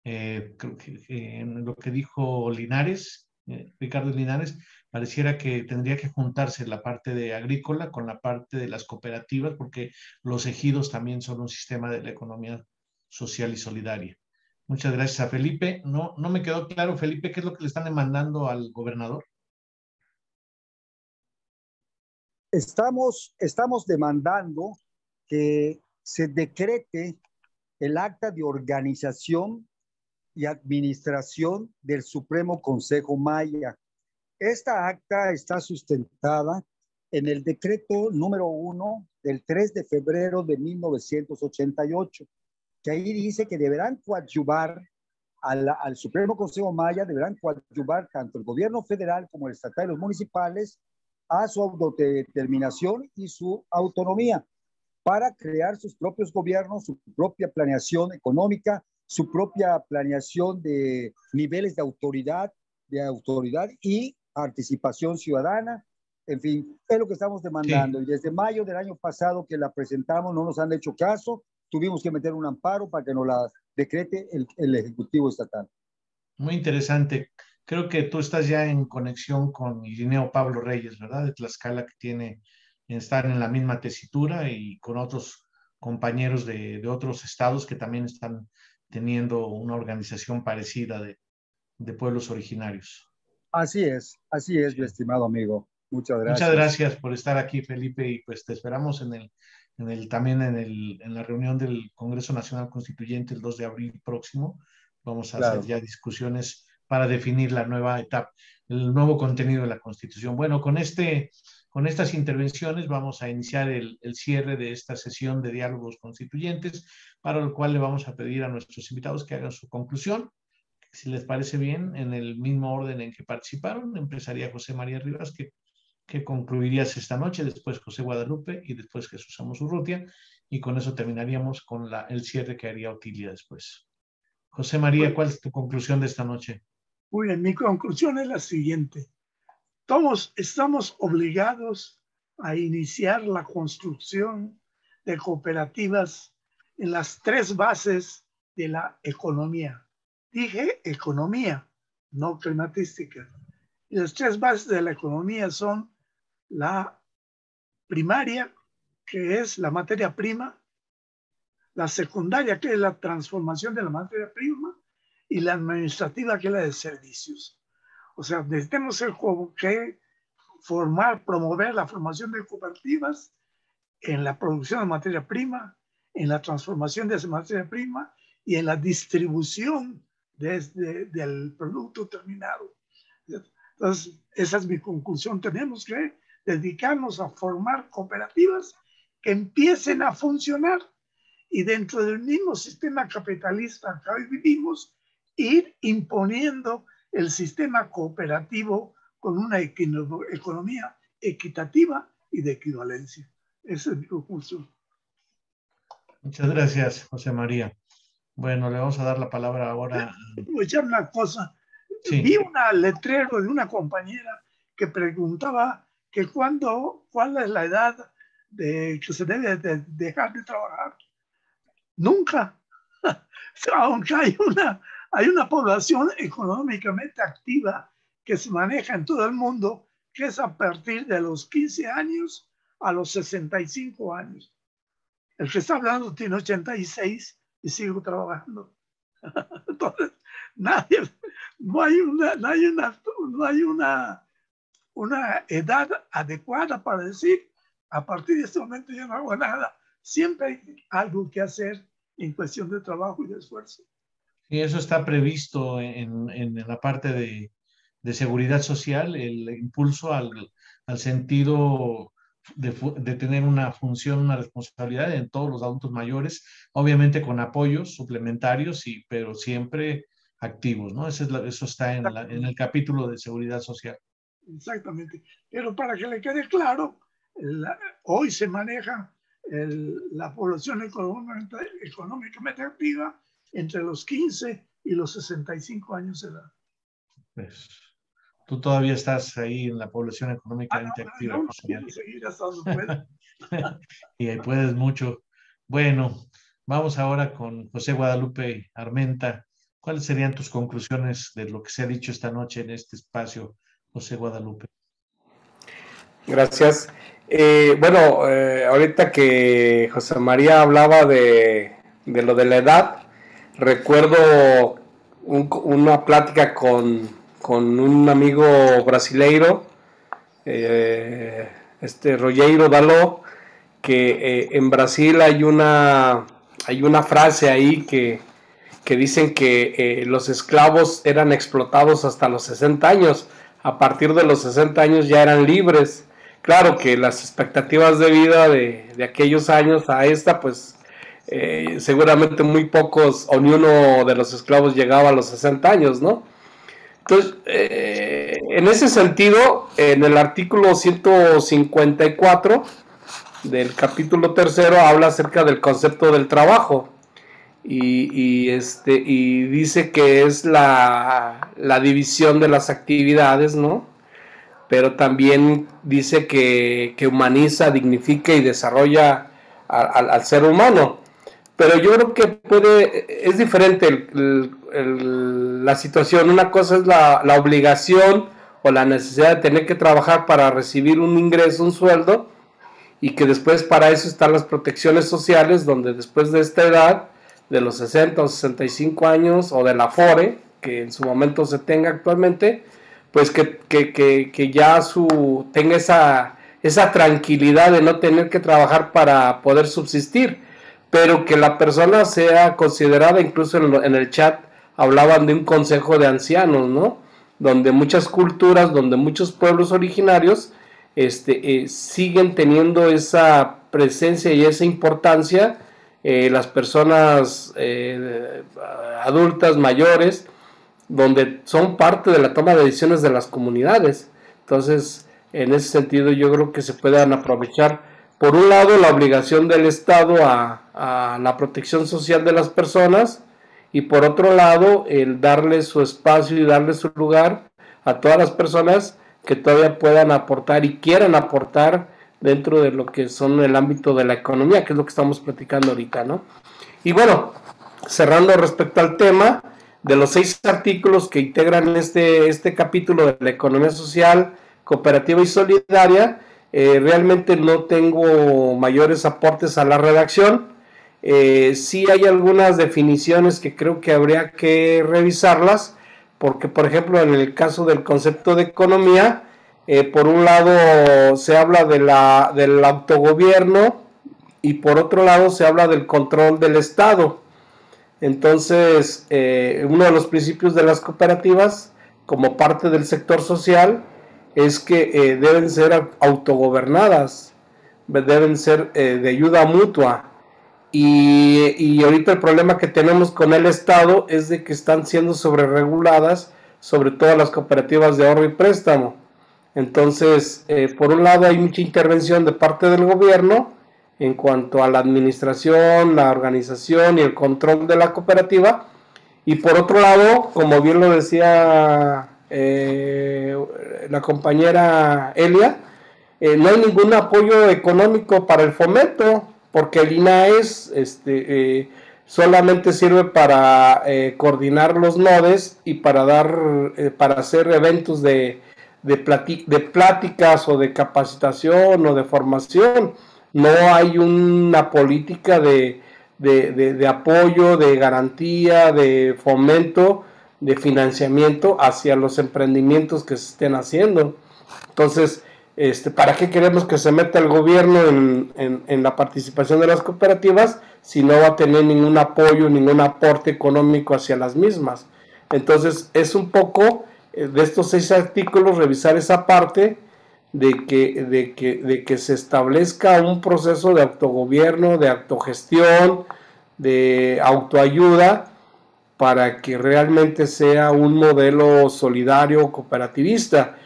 creo que lo que dijo Linares, Ricardo Linares, pareciera que tendría que juntarse la parte de agrícola con la parte de las cooperativas, porque los ejidos también son un sistema de la economía social y solidaria. Muchas gracias a Felipe. No me quedó claro, Felipe, ¿qué es lo que le están demandando al gobernador? Estamos demandando que se decrete el acta de organización y administración del Supremo Consejo Maya. Esta acta está sustentada en el decreto número 1 del 3 de febrero de 1988, que ahí dice que deberán coadyuvar al Supremo Consejo Maya, deberán coadyuvar tanto el gobierno federal como el estatal y los municipales a su autodeterminación y su autonomía para crear sus propios gobiernos, su propia planeación económica, su propia planeación de niveles de autoridad y participación ciudadana. En fin, es lo que estamos demandando. Sí. Y desde mayo del año pasado que la presentamos no nos han hecho caso, tuvimos que meter un amparo para que nos la decrete el Ejecutivo Estatal. Muy interesante. Creo que tú estás ya en conexión con Irineo Pablo Reyes, ¿verdad? De Tlaxcala, que están en la misma tesitura, y con otros compañeros de otros estados que también están teniendo una organización parecida de pueblos originarios. Así es, mi estimado amigo. Muchas gracias. Muchas gracias por estar aquí, Felipe, y pues te esperamos también en la reunión del Congreso Nacional Constituyente el 2 de abril próximo. Vamos a hacer ya discusiones para definir la nueva etapa, el nuevo contenido de la Constitución. Bueno, con estas intervenciones vamos a iniciar el cierre de esta sesión de diálogos constituyentes, para lo cual le vamos a pedir a nuestros invitados que hagan su conclusión. Si les parece bien, en el mismo orden en que participaron, empezaría José María Rivas, que concluirías esta noche, después José Guadalupe y después Jesús Amos Urrutia, y con eso terminaríamos con el cierre que haría Otilia después. José María, ¿cuál es tu conclusión de esta noche? Muy bien, mi conclusión es la siguiente. Todos estamos obligados a iniciar la construcción de cooperativas en las tres bases de la economía. Dije economía, no climatística. Y las tres bases de la economía son la primaria, que es la materia prima, la secundaria, que es la transformación de la materia prima, y la administrativa, que es la de servicios. O sea, necesitamos que promover la formación de cooperativas en la producción de materia prima, en la transformación de esa materia prima y en la distribución del producto terminado. Entonces, esa es mi conclusión. Tenemos que dedicarnos a formar cooperativas que empiecen a funcionar, y dentro del mismo sistema capitalista que hoy vivimos, ir imponiendo el sistema cooperativo con una economía equitativa y de equivalencia. Esa es mi conclusión. Muchas gracias, José María. Bueno, le vamos a dar la palabra ahora. Voy a echar una cosa. Sí. Vi un letrero de una compañera que preguntaba que cuál es la edad de que se debe de dejar de trabajar. Nunca. Aunque hay una población económicamente activa que se maneja en todo el mundo, que es a partir de los 15 años a los 65 años. El que está hablando tiene 86 y sigo trabajando. Entonces, no hay una edad adecuada para decir, a partir de este momento ya no hago nada. Siempre hay algo que hacer en cuestión de trabajo y de esfuerzo. Y eso está previsto en la parte de seguridad social, el impulso al sentido de tener una función, una responsabilidad en todos los adultos mayores, obviamente con apoyos suplementarios, pero siempre activos, ¿no? Eso está en el capítulo de seguridad social. Exactamente. Pero para que le quede claro, hoy se maneja la población económicamente activa entre los 15 y los 65 años de edad. Pues, tú todavía estás ahí en la población económicamente activa. No quiero seguir hasta donde pueda. Y ahí puedes mucho. Bueno, vamos ahora con José Guadalupe Armenta. ¿Cuáles serían tus conclusiones de lo que se ha dicho esta noche en este espacio, José Guadalupe? Gracias. Bueno, ahorita que José María hablaba de lo de la edad, recuerdo una plática con un amigo brasileiro, Rogério Daló, que en Brasil hay una frase ahí que dicen que los esclavos eran explotados hasta los 60 años. A partir de los 60 años ya eran libres. Claro que las expectativas de vida de aquellos años a esta, pues seguramente muy pocos o ni uno de los esclavos llegaba a los 60 años, ¿no? Entonces, en ese sentido, en el artículo 154 del capítulo 3 habla acerca del concepto del trabajo y dice que es la división de las actividades, ¿no? Pero también dice que humaniza, dignifica y desarrolla al ser humano. Pero yo creo que es diferente la situación. Una cosa es la obligación o la necesidad de tener que trabajar para recibir un ingreso, un sueldo, y que después para eso están las protecciones sociales, donde después de esta edad, de los 60 o 65 años, o de la FORE, que en su momento se tenga actualmente, pues que ya tenga esa tranquilidad de no tener que trabajar para poder subsistir, pero que la persona sea considerada. Incluso en el chat hablaban de un consejo de ancianos, ¿no? Donde muchas culturas, donde muchos pueblos originarios siguen teniendo esa presencia y esa importancia, las personas adultas, mayores, donde son parte de la toma de decisiones de las comunidades. Entonces, en ese sentido, yo creo que se puedan aprovechar, por un lado, la obligación del Estado a la protección social de las personas, y por otro lado, el darle su espacio y darle su lugar a todas las personas que todavía puedan aportar y quieran aportar dentro de lo que son el ámbito de la economía, que es lo que estamos platicando ahorita, ¿no? Y bueno, cerrando respecto al tema de los 6 artículos que integran este capítulo de la economía social, cooperativa y solidaria, realmente no tengo mayores aportes a la redacción. Sí hay algunas definiciones que creo que habría que revisarlas, porque por ejemplo en el caso del concepto de economía, por un lado se habla del autogobierno y por otro lado se habla del control del Estado. Entonces, uno de los principios de las cooperativas, como parte del sector social, es que deben ser autogobernadas, deben ser de ayuda mutua. Y ahorita el problema que tenemos con el Estado es de que están siendo sobrereguladas, sobre todo las cooperativas de ahorro y préstamo. Entonces, por un lado hay mucha intervención de parte del gobierno en cuanto a la administración, la organización y el control de la cooperativa, y por otro lado, como bien lo decía la compañera Elia, no hay ningún apoyo económico para el fomento, porque el INAES solamente sirve para coordinar los nodes y para hacer eventos de pláticas o de capacitación o de formación. No hay una política de apoyo, de garantía, de fomento, de financiamiento hacia los emprendimientos que se estén haciendo. Entonces, ¿para qué queremos que se meta el gobierno en la participación de las cooperativas si no va a tener ningún apoyo, ningún aporte económico hacia las mismas? Entonces, es un poco de estos 6 artículos revisar esa parte de que se establezca un proceso de autogobierno, de autogestión, de autoayuda, para que realmente sea un modelo solidario cooperativista.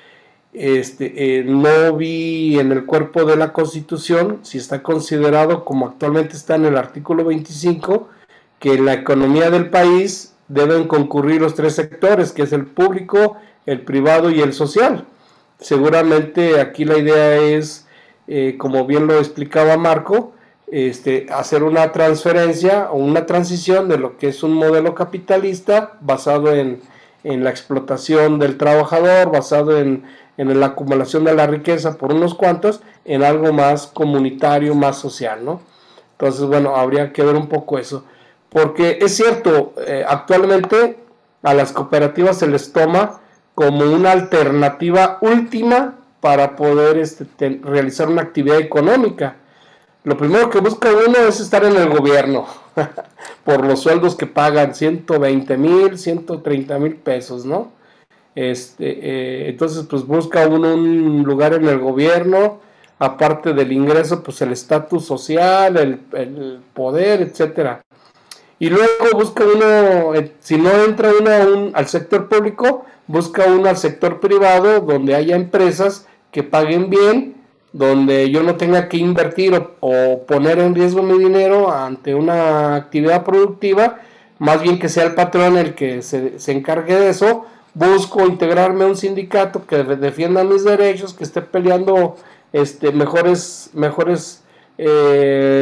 No vi en el cuerpo de la Constitución si está considerado, como actualmente está en el artículo 25, que en la economía del país deben concurrir los 3 sectores, que es el público, el privado y el social. Seguramente aquí la idea es, como bien lo explicaba Marco, hacer una transferencia o una transición de lo que es un modelo capitalista basado en la explotación del trabajador, basado en la acumulación de la riqueza por unos cuantos, en algo más comunitario, más social, ¿no? Entonces, bueno, habría que ver un poco eso, porque es cierto, actualmente a las cooperativas se les toma como una alternativa última para poder realizar una actividad económica. Lo primero que busca uno es estar en el gobierno, por los sueldos que pagan, 120,000, 130,000 pesos, ¿no? Entonces, pues busca uno un lugar en el gobierno, aparte del ingreso, pues el estatus social, el poder, etcétera. Y luego busca uno, si no entra uno al sector público, busca uno al sector privado, donde haya empresas que paguen bien, donde yo no tenga que invertir o poner en riesgo mi dinero ante una actividad productiva, más bien que sea el patrón el que se encargue de eso. Busco integrarme a un sindicato que defienda mis derechos, que esté peleando mejores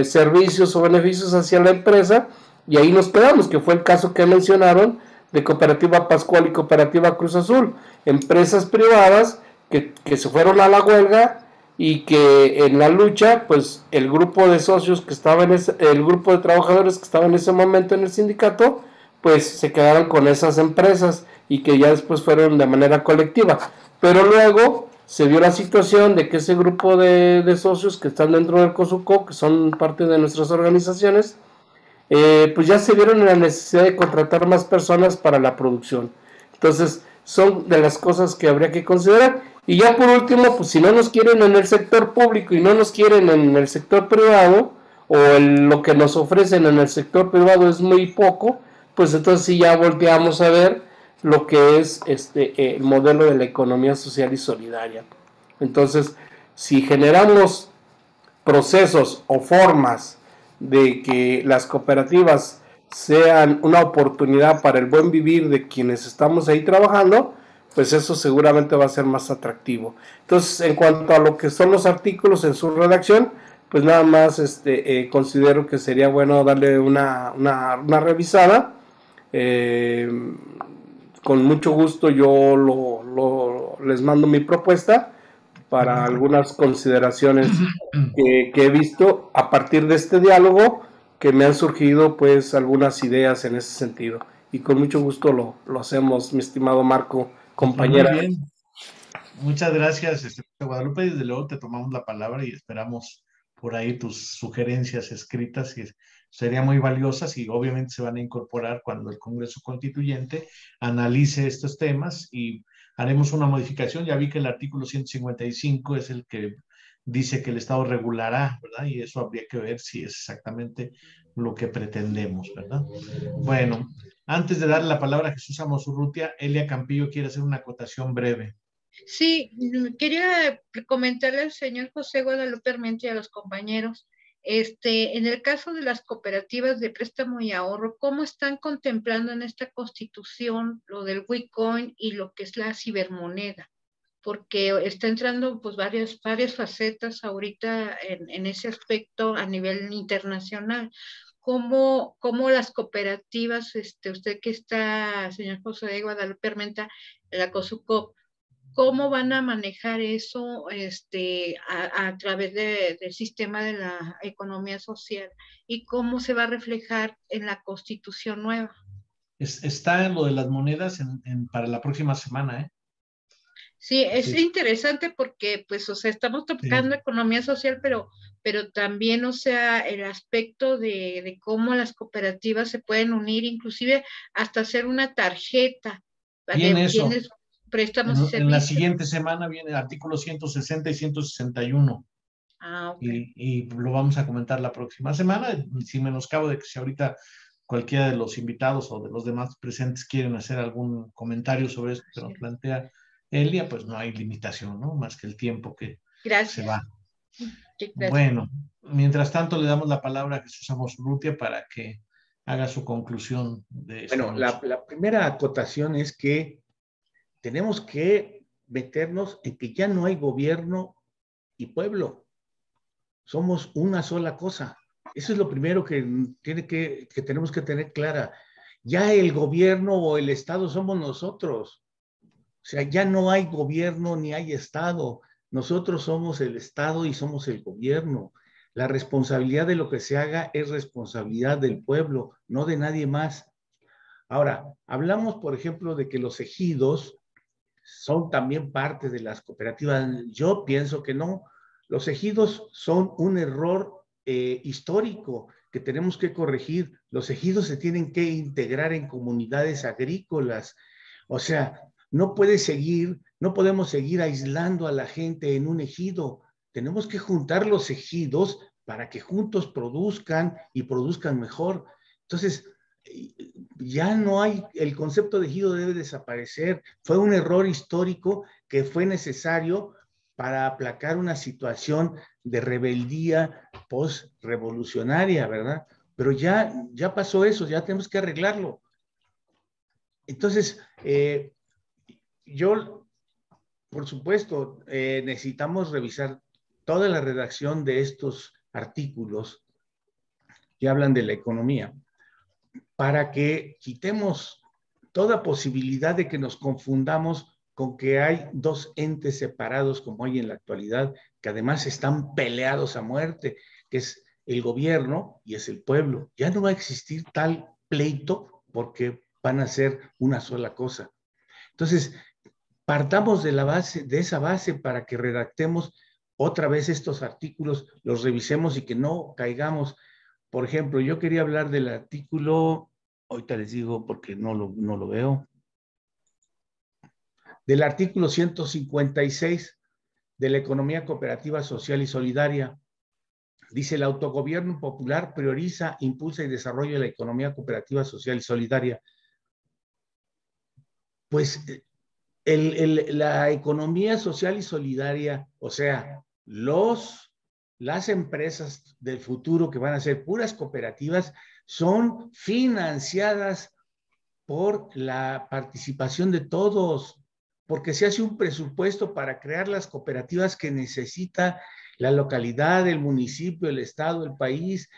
servicios o beneficios hacia la empresa, y ahí nos quedamos, que fue el caso que mencionaron de Cooperativa Pascual y Cooperativa Cruz Azul, empresas privadas que se fueron a la huelga y que en la lucha, pues el grupo de socios que estaba el grupo de trabajadores que estaba en ese momento en el sindicato, pues se quedaron con esas empresas y que ya después fueron de manera colectiva. Pero luego se dio la situación de que ese grupo de socios que están dentro del COSUCO, que son parte de nuestras organizaciones, pues ya se vieron en la necesidad de contratar más personas para la producción. Entonces, son de las cosas que habría que considerar. Y ya por último, pues si no nos quieren en el sector público y no nos quieren en el sector privado, o lo que nos ofrecen en el sector privado es muy poco, pues entonces sí ya volteamos a ver lo que es el modelo de la economía social y solidaria. Entonces, si generamos procesos o formas de que las cooperativas sean una oportunidad para el buen vivir de quienes estamos ahí trabajando, pues eso seguramente va a ser más atractivo. Entonces, en cuanto a lo que son los artículos en su redacción, pues nada más considero que sería bueno darle una revisada. Con mucho gusto yo les mando mi propuesta para algunas consideraciones que he visto a partir de este diálogo, que me han surgido pues algunas ideas en ese sentido. Y con mucho gusto lo hacemos, mi estimado Marco, compañera. Muy bien. Muchas gracias, Guadalupe. Desde luego te tomamos la palabra y esperamos por ahí tus sugerencias escritas, que serían muy valiosas y obviamente se van a incorporar cuando el Congreso Constituyente analice estos temas, y haremos una modificación. Ya vi que el artículo 155 es el que dice que el Estado regulará, ¿verdad? Y eso habría que ver si es exactamente lo que pretendemos, ¿verdad? Bueno, antes de darle la palabra a Jesús Amos Urrutia, Elia Campillo quiere hacer una acotación breve. Sí, quería comentarle al señor José Guadalupe Armenta y a los compañeros, en el caso de las cooperativas de préstamo y ahorro, ¿cómo están contemplando en esta constitución lo del Bitcoin y lo que es la cibermoneda? Porque está entrando pues varias facetas ahorita en ese aspecto a nivel internacional. ¿Cómo las cooperativas, usted que está, señor José de Guadalupe Armenta, la COSUCOP, cómo van a manejar eso a través del sistema de la economía social y cómo se va a reflejar en la constitución nueva? Está en lo de las monedas para la próxima semana, ¿eh? Sí, es Sí. interesante porque, pues, o sea, estamos tocando economía social, pero también, o sea, el aspecto de cómo las cooperativas se pueden unir, inclusive hasta hacer una tarjeta Viene de eso. bienes, préstamos y En la servicios. siguiente semana viene el artículo 160 y 161. Ah, ok. Y lo vamos a comentar la próxima semana, sin menoscabo de que si ahorita cualquiera de los invitados o de los demás presentes quieren hacer algún comentario sobre esto que nos plantea Elia, pues no hay limitación, ¿no? Más que el tiempo que se va. Sí, bueno, mientras tanto le damos la palabra a Jesús Amos Urrutia para que haga su conclusión de esta Bueno, noche. la primera acotación es que tenemos que meternos en que ya no hay gobierno y pueblo. Somos una sola cosa. Eso es lo primero que tenemos que tener clara. Ya el gobierno o el Estado somos nosotros. O sea, ya no hay gobierno ni hay Estado. Nosotros somos el Estado y somos el gobierno. La responsabilidad de lo que se haga es responsabilidad del pueblo, no de nadie más. Ahora, hablamos, por ejemplo, de que los ejidos son también parte de las cooperativas. Yo pienso que no. Los ejidos son un error histórico que tenemos que corregir. Los ejidos se tienen que integrar en comunidades agrícolas. O sea, no podemos seguir aislando a la gente en un ejido. Tenemos que juntar los ejidos para que juntos produzcan y produzcan mejor. Entonces, ya no hay, el concepto de ejido debe desaparecer. Fue un error histórico que fue necesario para aplacar una situación de rebeldía post-revolucionaria, ¿verdad? Pero ya pasó eso, ya tenemos que arreglarlo. Entonces, yo, por supuesto, necesitamos revisar toda la redacción de estos artículos que hablan de la economía, para que quitemos toda posibilidad de que nos confundamos con que hay dos entes separados como hay en la actualidad, que además están peleados a muerte, que es el gobierno y es el pueblo. Ya no va a existir tal pleito porque van a ser una sola cosa. Entonces, partamos de esa base para que redactemos otra vez estos artículos, los revisemos y que no caigamos. Por ejemplo, yo quería hablar del artículo, ahorita les digo porque no lo veo, del artículo 156 de la economía cooperativa social y solidaria. Dice: el autogobierno popular prioriza, impulsa y desarrolla la economía cooperativa social y solidaria. Pues la economía social y solidaria, o sea, las empresas del futuro que van a ser puras cooperativas, son financiadas por la participación de todos, porque se hace un presupuesto para crear las cooperativas que necesita la localidad, el municipio, el estado, el país.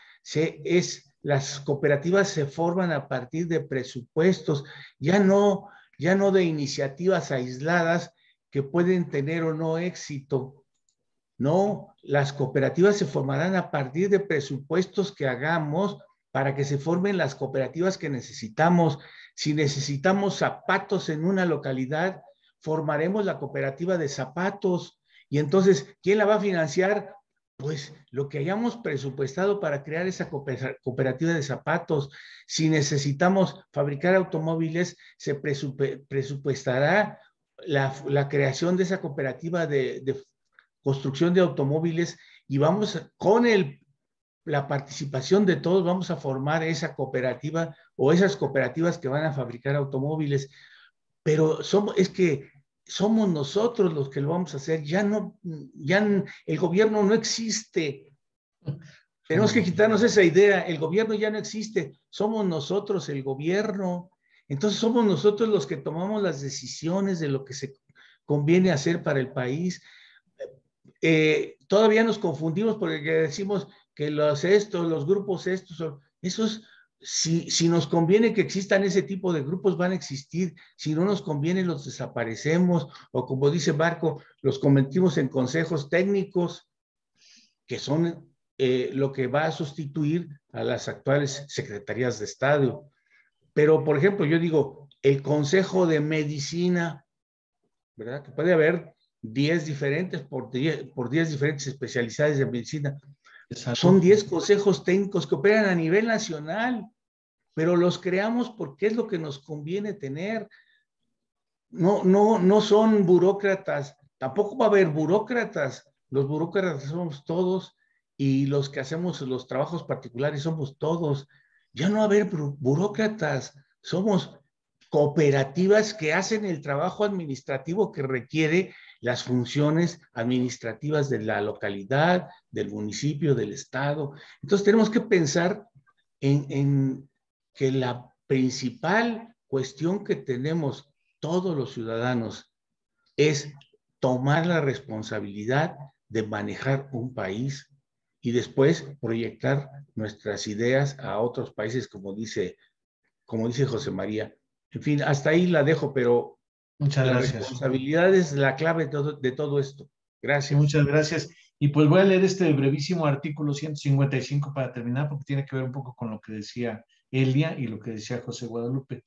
Las cooperativas se forman a partir de presupuestos, ya no de iniciativas aisladas que pueden tener o no éxito. No, las cooperativas se formarán a partir de presupuestos que hagamos para que se formen las cooperativas que necesitamos. Si necesitamos zapatos en una localidad, formaremos la cooperativa de zapatos. Y entonces, ¿quién la va a financiar? Pues lo que hayamos presupuestado para crear esa cooperativa de zapatos. Si necesitamos fabricar automóviles, se presupuestará la creación de esa cooperativa de construcción de automóviles, y vamos con la participación de todos, vamos a formar esa cooperativa o esas cooperativas que van a fabricar automóviles. Pero es que somos nosotros los que lo vamos a hacer. Ya el gobierno no existe. Tenemos que quitarnos esa idea. El gobierno ya no existe. Somos nosotros el gobierno. Entonces somos nosotros los que tomamos las decisiones de lo que se conviene hacer para el país. Todavía nos confundimos porque decimos que los grupos esos, si nos conviene que existan ese tipo de grupos, van a existir. Si no nos conviene, los desaparecemos, o como dice Marco, los convertimos en consejos técnicos, que son lo que va a sustituir a las actuales secretarías de Estado. Pero, por ejemplo, yo digo, el Consejo de Medicina, ¿verdad? Que puede haber 10 diferentes por 10 diferentes especialidades de medicina. Exacto. Son 10 consejos técnicos que operan a nivel nacional, pero los creamos porque es lo que nos conviene tener. No son burócratas, tampoco va a haber burócratas. Los burócratas somos todos y los que hacemos los trabajos particulares somos todos. Ya no va a haber burócratas, somos cooperativas que hacen el trabajo administrativo que requiere las funciones administrativas de la localidad, del municipio, del estado. Entonces tenemos que pensar en que la principal cuestión que tenemos todos los ciudadanos es tomar la responsabilidad de manejar un país y después proyectar nuestras ideas a otros países, como dice José María. En fin, hasta ahí la dejo, pero muchas gracias. La responsabilidad es la clave de todo esto. Gracias. Muchas gracias. Y pues voy a leer este brevísimo artículo 155 para terminar, porque tiene que ver un poco con lo que decía Elia y lo que decía José Guadalupe.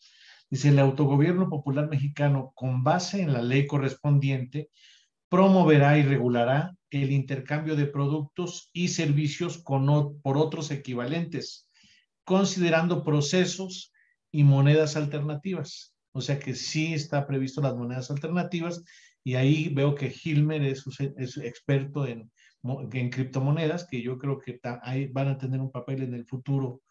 Dice: el autogobierno popular mexicano, con base en la ley correspondiente, promoverá y regulará el intercambio de productos y servicios por otros equivalentes, considerando procesos y monedas alternativas. O sea que sí está previsto las monedas alternativas, y ahí veo que Hilmer es experto en criptomonedas, que yo creo que ahí van a tener un papel en el futuro,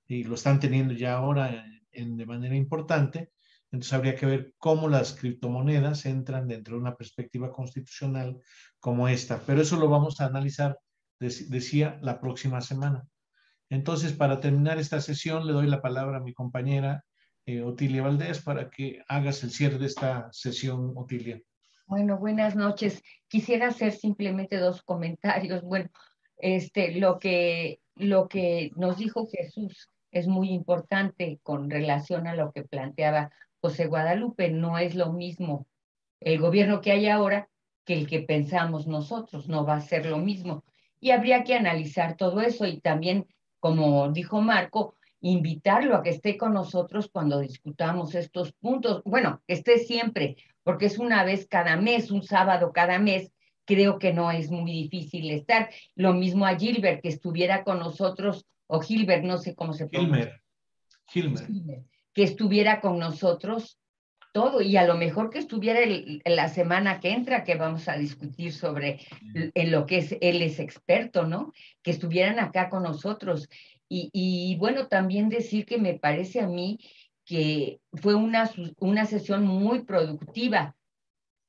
y lo están teniendo ya ahora de manera importante. Entonces habría que ver cómo las criptomonedas entran dentro de una perspectiva constitucional como esta. Pero eso lo vamos a analizar, decía, la próxima semana. Entonces, para terminar esta sesión, le doy la palabra a mi compañera Otilia Valdés para que hagas el cierre de esta sesión, Otilia. Bueno, buenas noches. Quisiera hacer simplemente 2 comentarios. Bueno, lo que nos dijo Jesús es muy importante con relación a lo que planteaba José Guadalupe. No es lo mismo el gobierno que hay ahora que el que pensamos nosotros, no va a ser lo mismo. Y habría que analizar todo eso, y también, como dijo Marco, invitarlo a que esté con nosotros cuando discutamos estos puntos. Bueno, que esté siempre, porque es una vez cada mes, un sábado cada mes. Creo que no es muy difícil estar. Lo mismo a Gilbert, que estuviera con nosotros, o Gilbert, no sé cómo se pronuncia. Gilbert. Que estuviera con nosotros todo, y a lo mejor que estuviera la semana que entra, que vamos a discutir sobre en lo que él es experto, ¿no? Que estuvieran acá con nosotros. Y bueno, también decir que me parece a mí que fue una sesión muy productiva,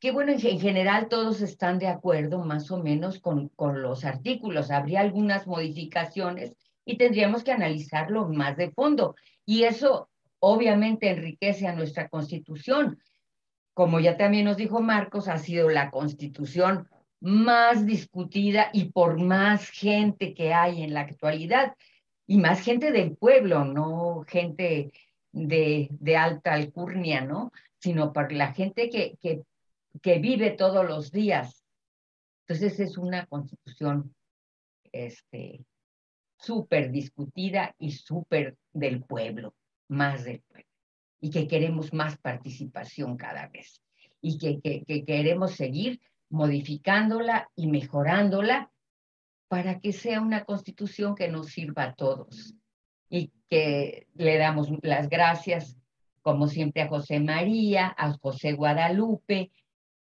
que bueno, en general todos están de acuerdo más o menos con los artículos. Habría algunas modificaciones y tendríamos que analizarlo más de fondo, y eso obviamente enriquece a nuestra Constitución. Como ya también nos dijo Marcos, ha sido la Constitución más discutida y por más gente que hay en la actualidad, y más gente del pueblo, no gente de alta alcurnia, ¿no? Sino por la gente que vive todos los días. Entonces es una Constitución súper discutida y súper del pueblo, más del pueblo, y que queremos más participación cada vez, y que queremos seguir modificándola y mejorándola para que sea una Constitución que nos sirva a todos, y que le damos las gracias, como siempre, a José María, a José Guadalupe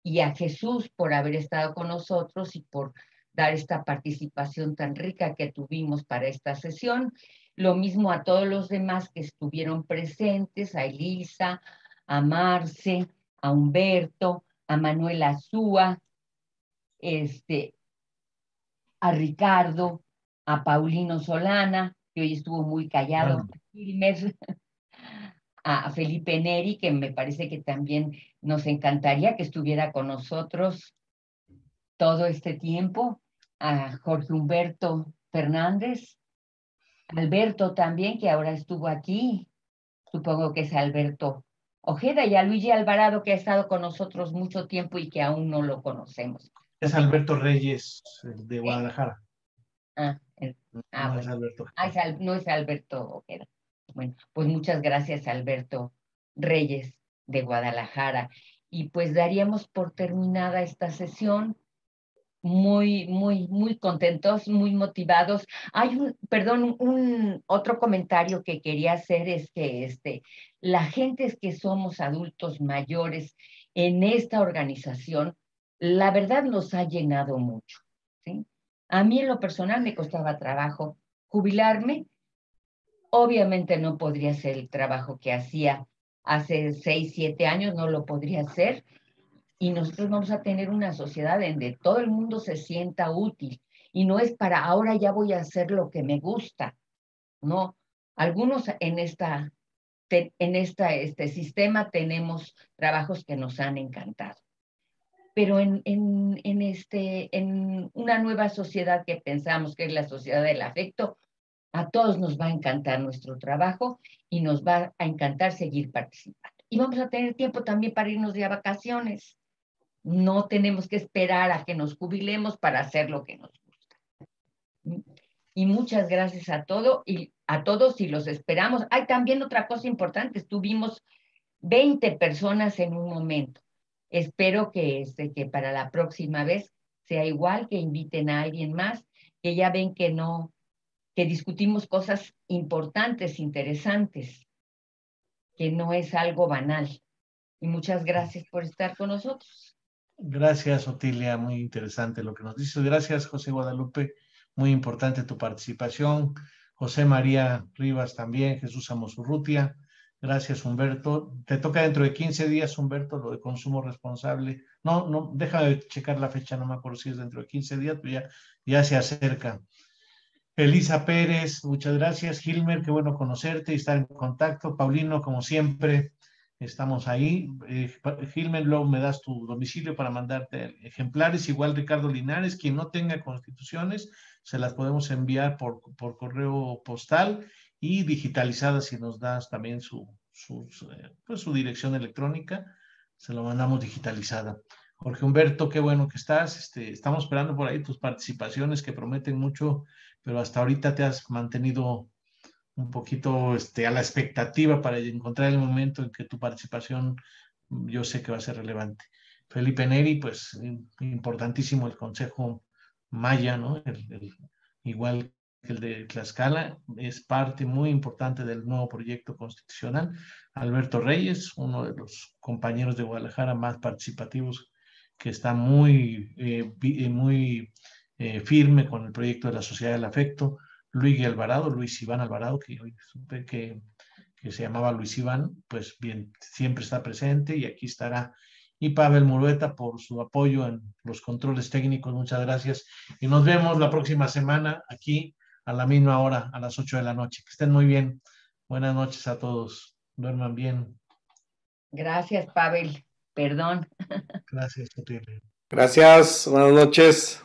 y a Jesús por haber estado con nosotros y por dar esta participación tan rica que tuvimos para esta sesión. Lo mismo a todos los demás que estuvieron presentes, a Elisa, a Marce, a Humberto, a Manuel Azúa, a Ricardo, a Paulino Solana, que hoy estuvo muy callado, a Gilmer, a Felipe Neri, que me parece que también nos encantaría que estuviera con nosotros todo este tiempo, a Jorge Humberto Fernández, Alberto también, que ahora estuvo aquí, supongo que es Alberto Ojeda, y a Luigi Alvarado, que ha estado con nosotros mucho tiempo y que aún no lo conocemos. Es Alberto Reyes, de Guadalajara. No es bueno. Alberto. No es Alberto Ojeda. Bueno, pues muchas gracias, Alberto Reyes de Guadalajara. Y pues daríamos por terminada esta sesión. Muy contentos, muy motivados. Hay un otro comentario que quería hacer es que la gente que somos adultos mayores en esta organización, la verdad nos ha llenado mucho, ¿sí? A mí en lo personal me costaba trabajo jubilarme. Obviamente no podría hacer el trabajo que hacía hace 6, 7 años, no lo podría hacer. Y nosotros vamos a tener una sociedad donde todo el mundo se sienta útil. Y no es para ahora ya voy a hacer lo que me gusta. No, algunos en este sistema tenemos trabajos que nos han encantado. Pero en una nueva sociedad que pensamos que es la sociedad del afecto, a todos nos va a encantar nuestro trabajo y nos va a encantar seguir participando. Y vamos a tener tiempo también para irnos de vacaciones. No tenemos que esperar a que nos jubilemos para hacer lo que nos gusta. Y muchas gracias a todos y los esperamos. Hay también otra cosa importante. Estuvimos 20 personas en un momento. Espero que para la próxima vez sea igual, que inviten a alguien más, que ya ven que discutimos cosas importantes, interesantes, que no es algo banal. Y muchas gracias por estar con nosotros. Gracias, Otilia, muy interesante lo que nos dices. Gracias, José Guadalupe, muy importante tu participación. José María Rivas también, Jesús Amosurrutia. Gracias, Humberto. Te toca dentro de 15 días, Humberto, lo de consumo responsable. No, déjame checar la fecha, no me acuerdo si es dentro de 15 días, pero ya se acerca. Elisa Pérez, muchas gracias. Gilmer, qué bueno conocerte y estar en contacto. Paulino, como siempre, estamos ahí. Gilmer, luego me das tu domicilio para mandarte ejemplares. Igual Ricardo Linares, quien no tenga constituciones, se las podemos enviar por correo postal y digitalizadas si nos das también su dirección electrónica. Se lo mandamos digitalizada. Jorge Humberto, qué bueno que estás. Estamos esperando por ahí tus participaciones que prometen mucho, pero hasta ahorita te has mantenido un poquito a la expectativa para encontrar el momento en que tu participación yo sé que va a ser relevante. Felipe Neri, pues importantísimo el Consejo Maya, ¿no? Igual que el de Tlaxcala, es parte muy importante del nuevo proyecto constitucional. Alberto Reyes, uno de los compañeros de Guadalajara más participativos, que está muy firme con el proyecto de la Sociedad del Afecto. Luis Iván Alvarado, que hoy supe que se llamaba Luis Iván, pues bien, siempre está presente y aquí estará. Y Pavel Murueta por su apoyo en los controles técnicos, muchas gracias. Y nos vemos la próxima semana aquí a la misma hora, a las 8 de la noche. Que estén muy bien. Buenas noches a todos. Duerman bien. Gracias, Pavel. Perdón. Gracias, Otilia. Gracias. Buenas noches.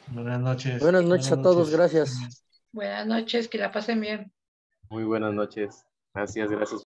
Buenas noches. Buenas noches a todos. Gracias. Buenas noches, que la pasen bien. Muy buenas noches. Gracias.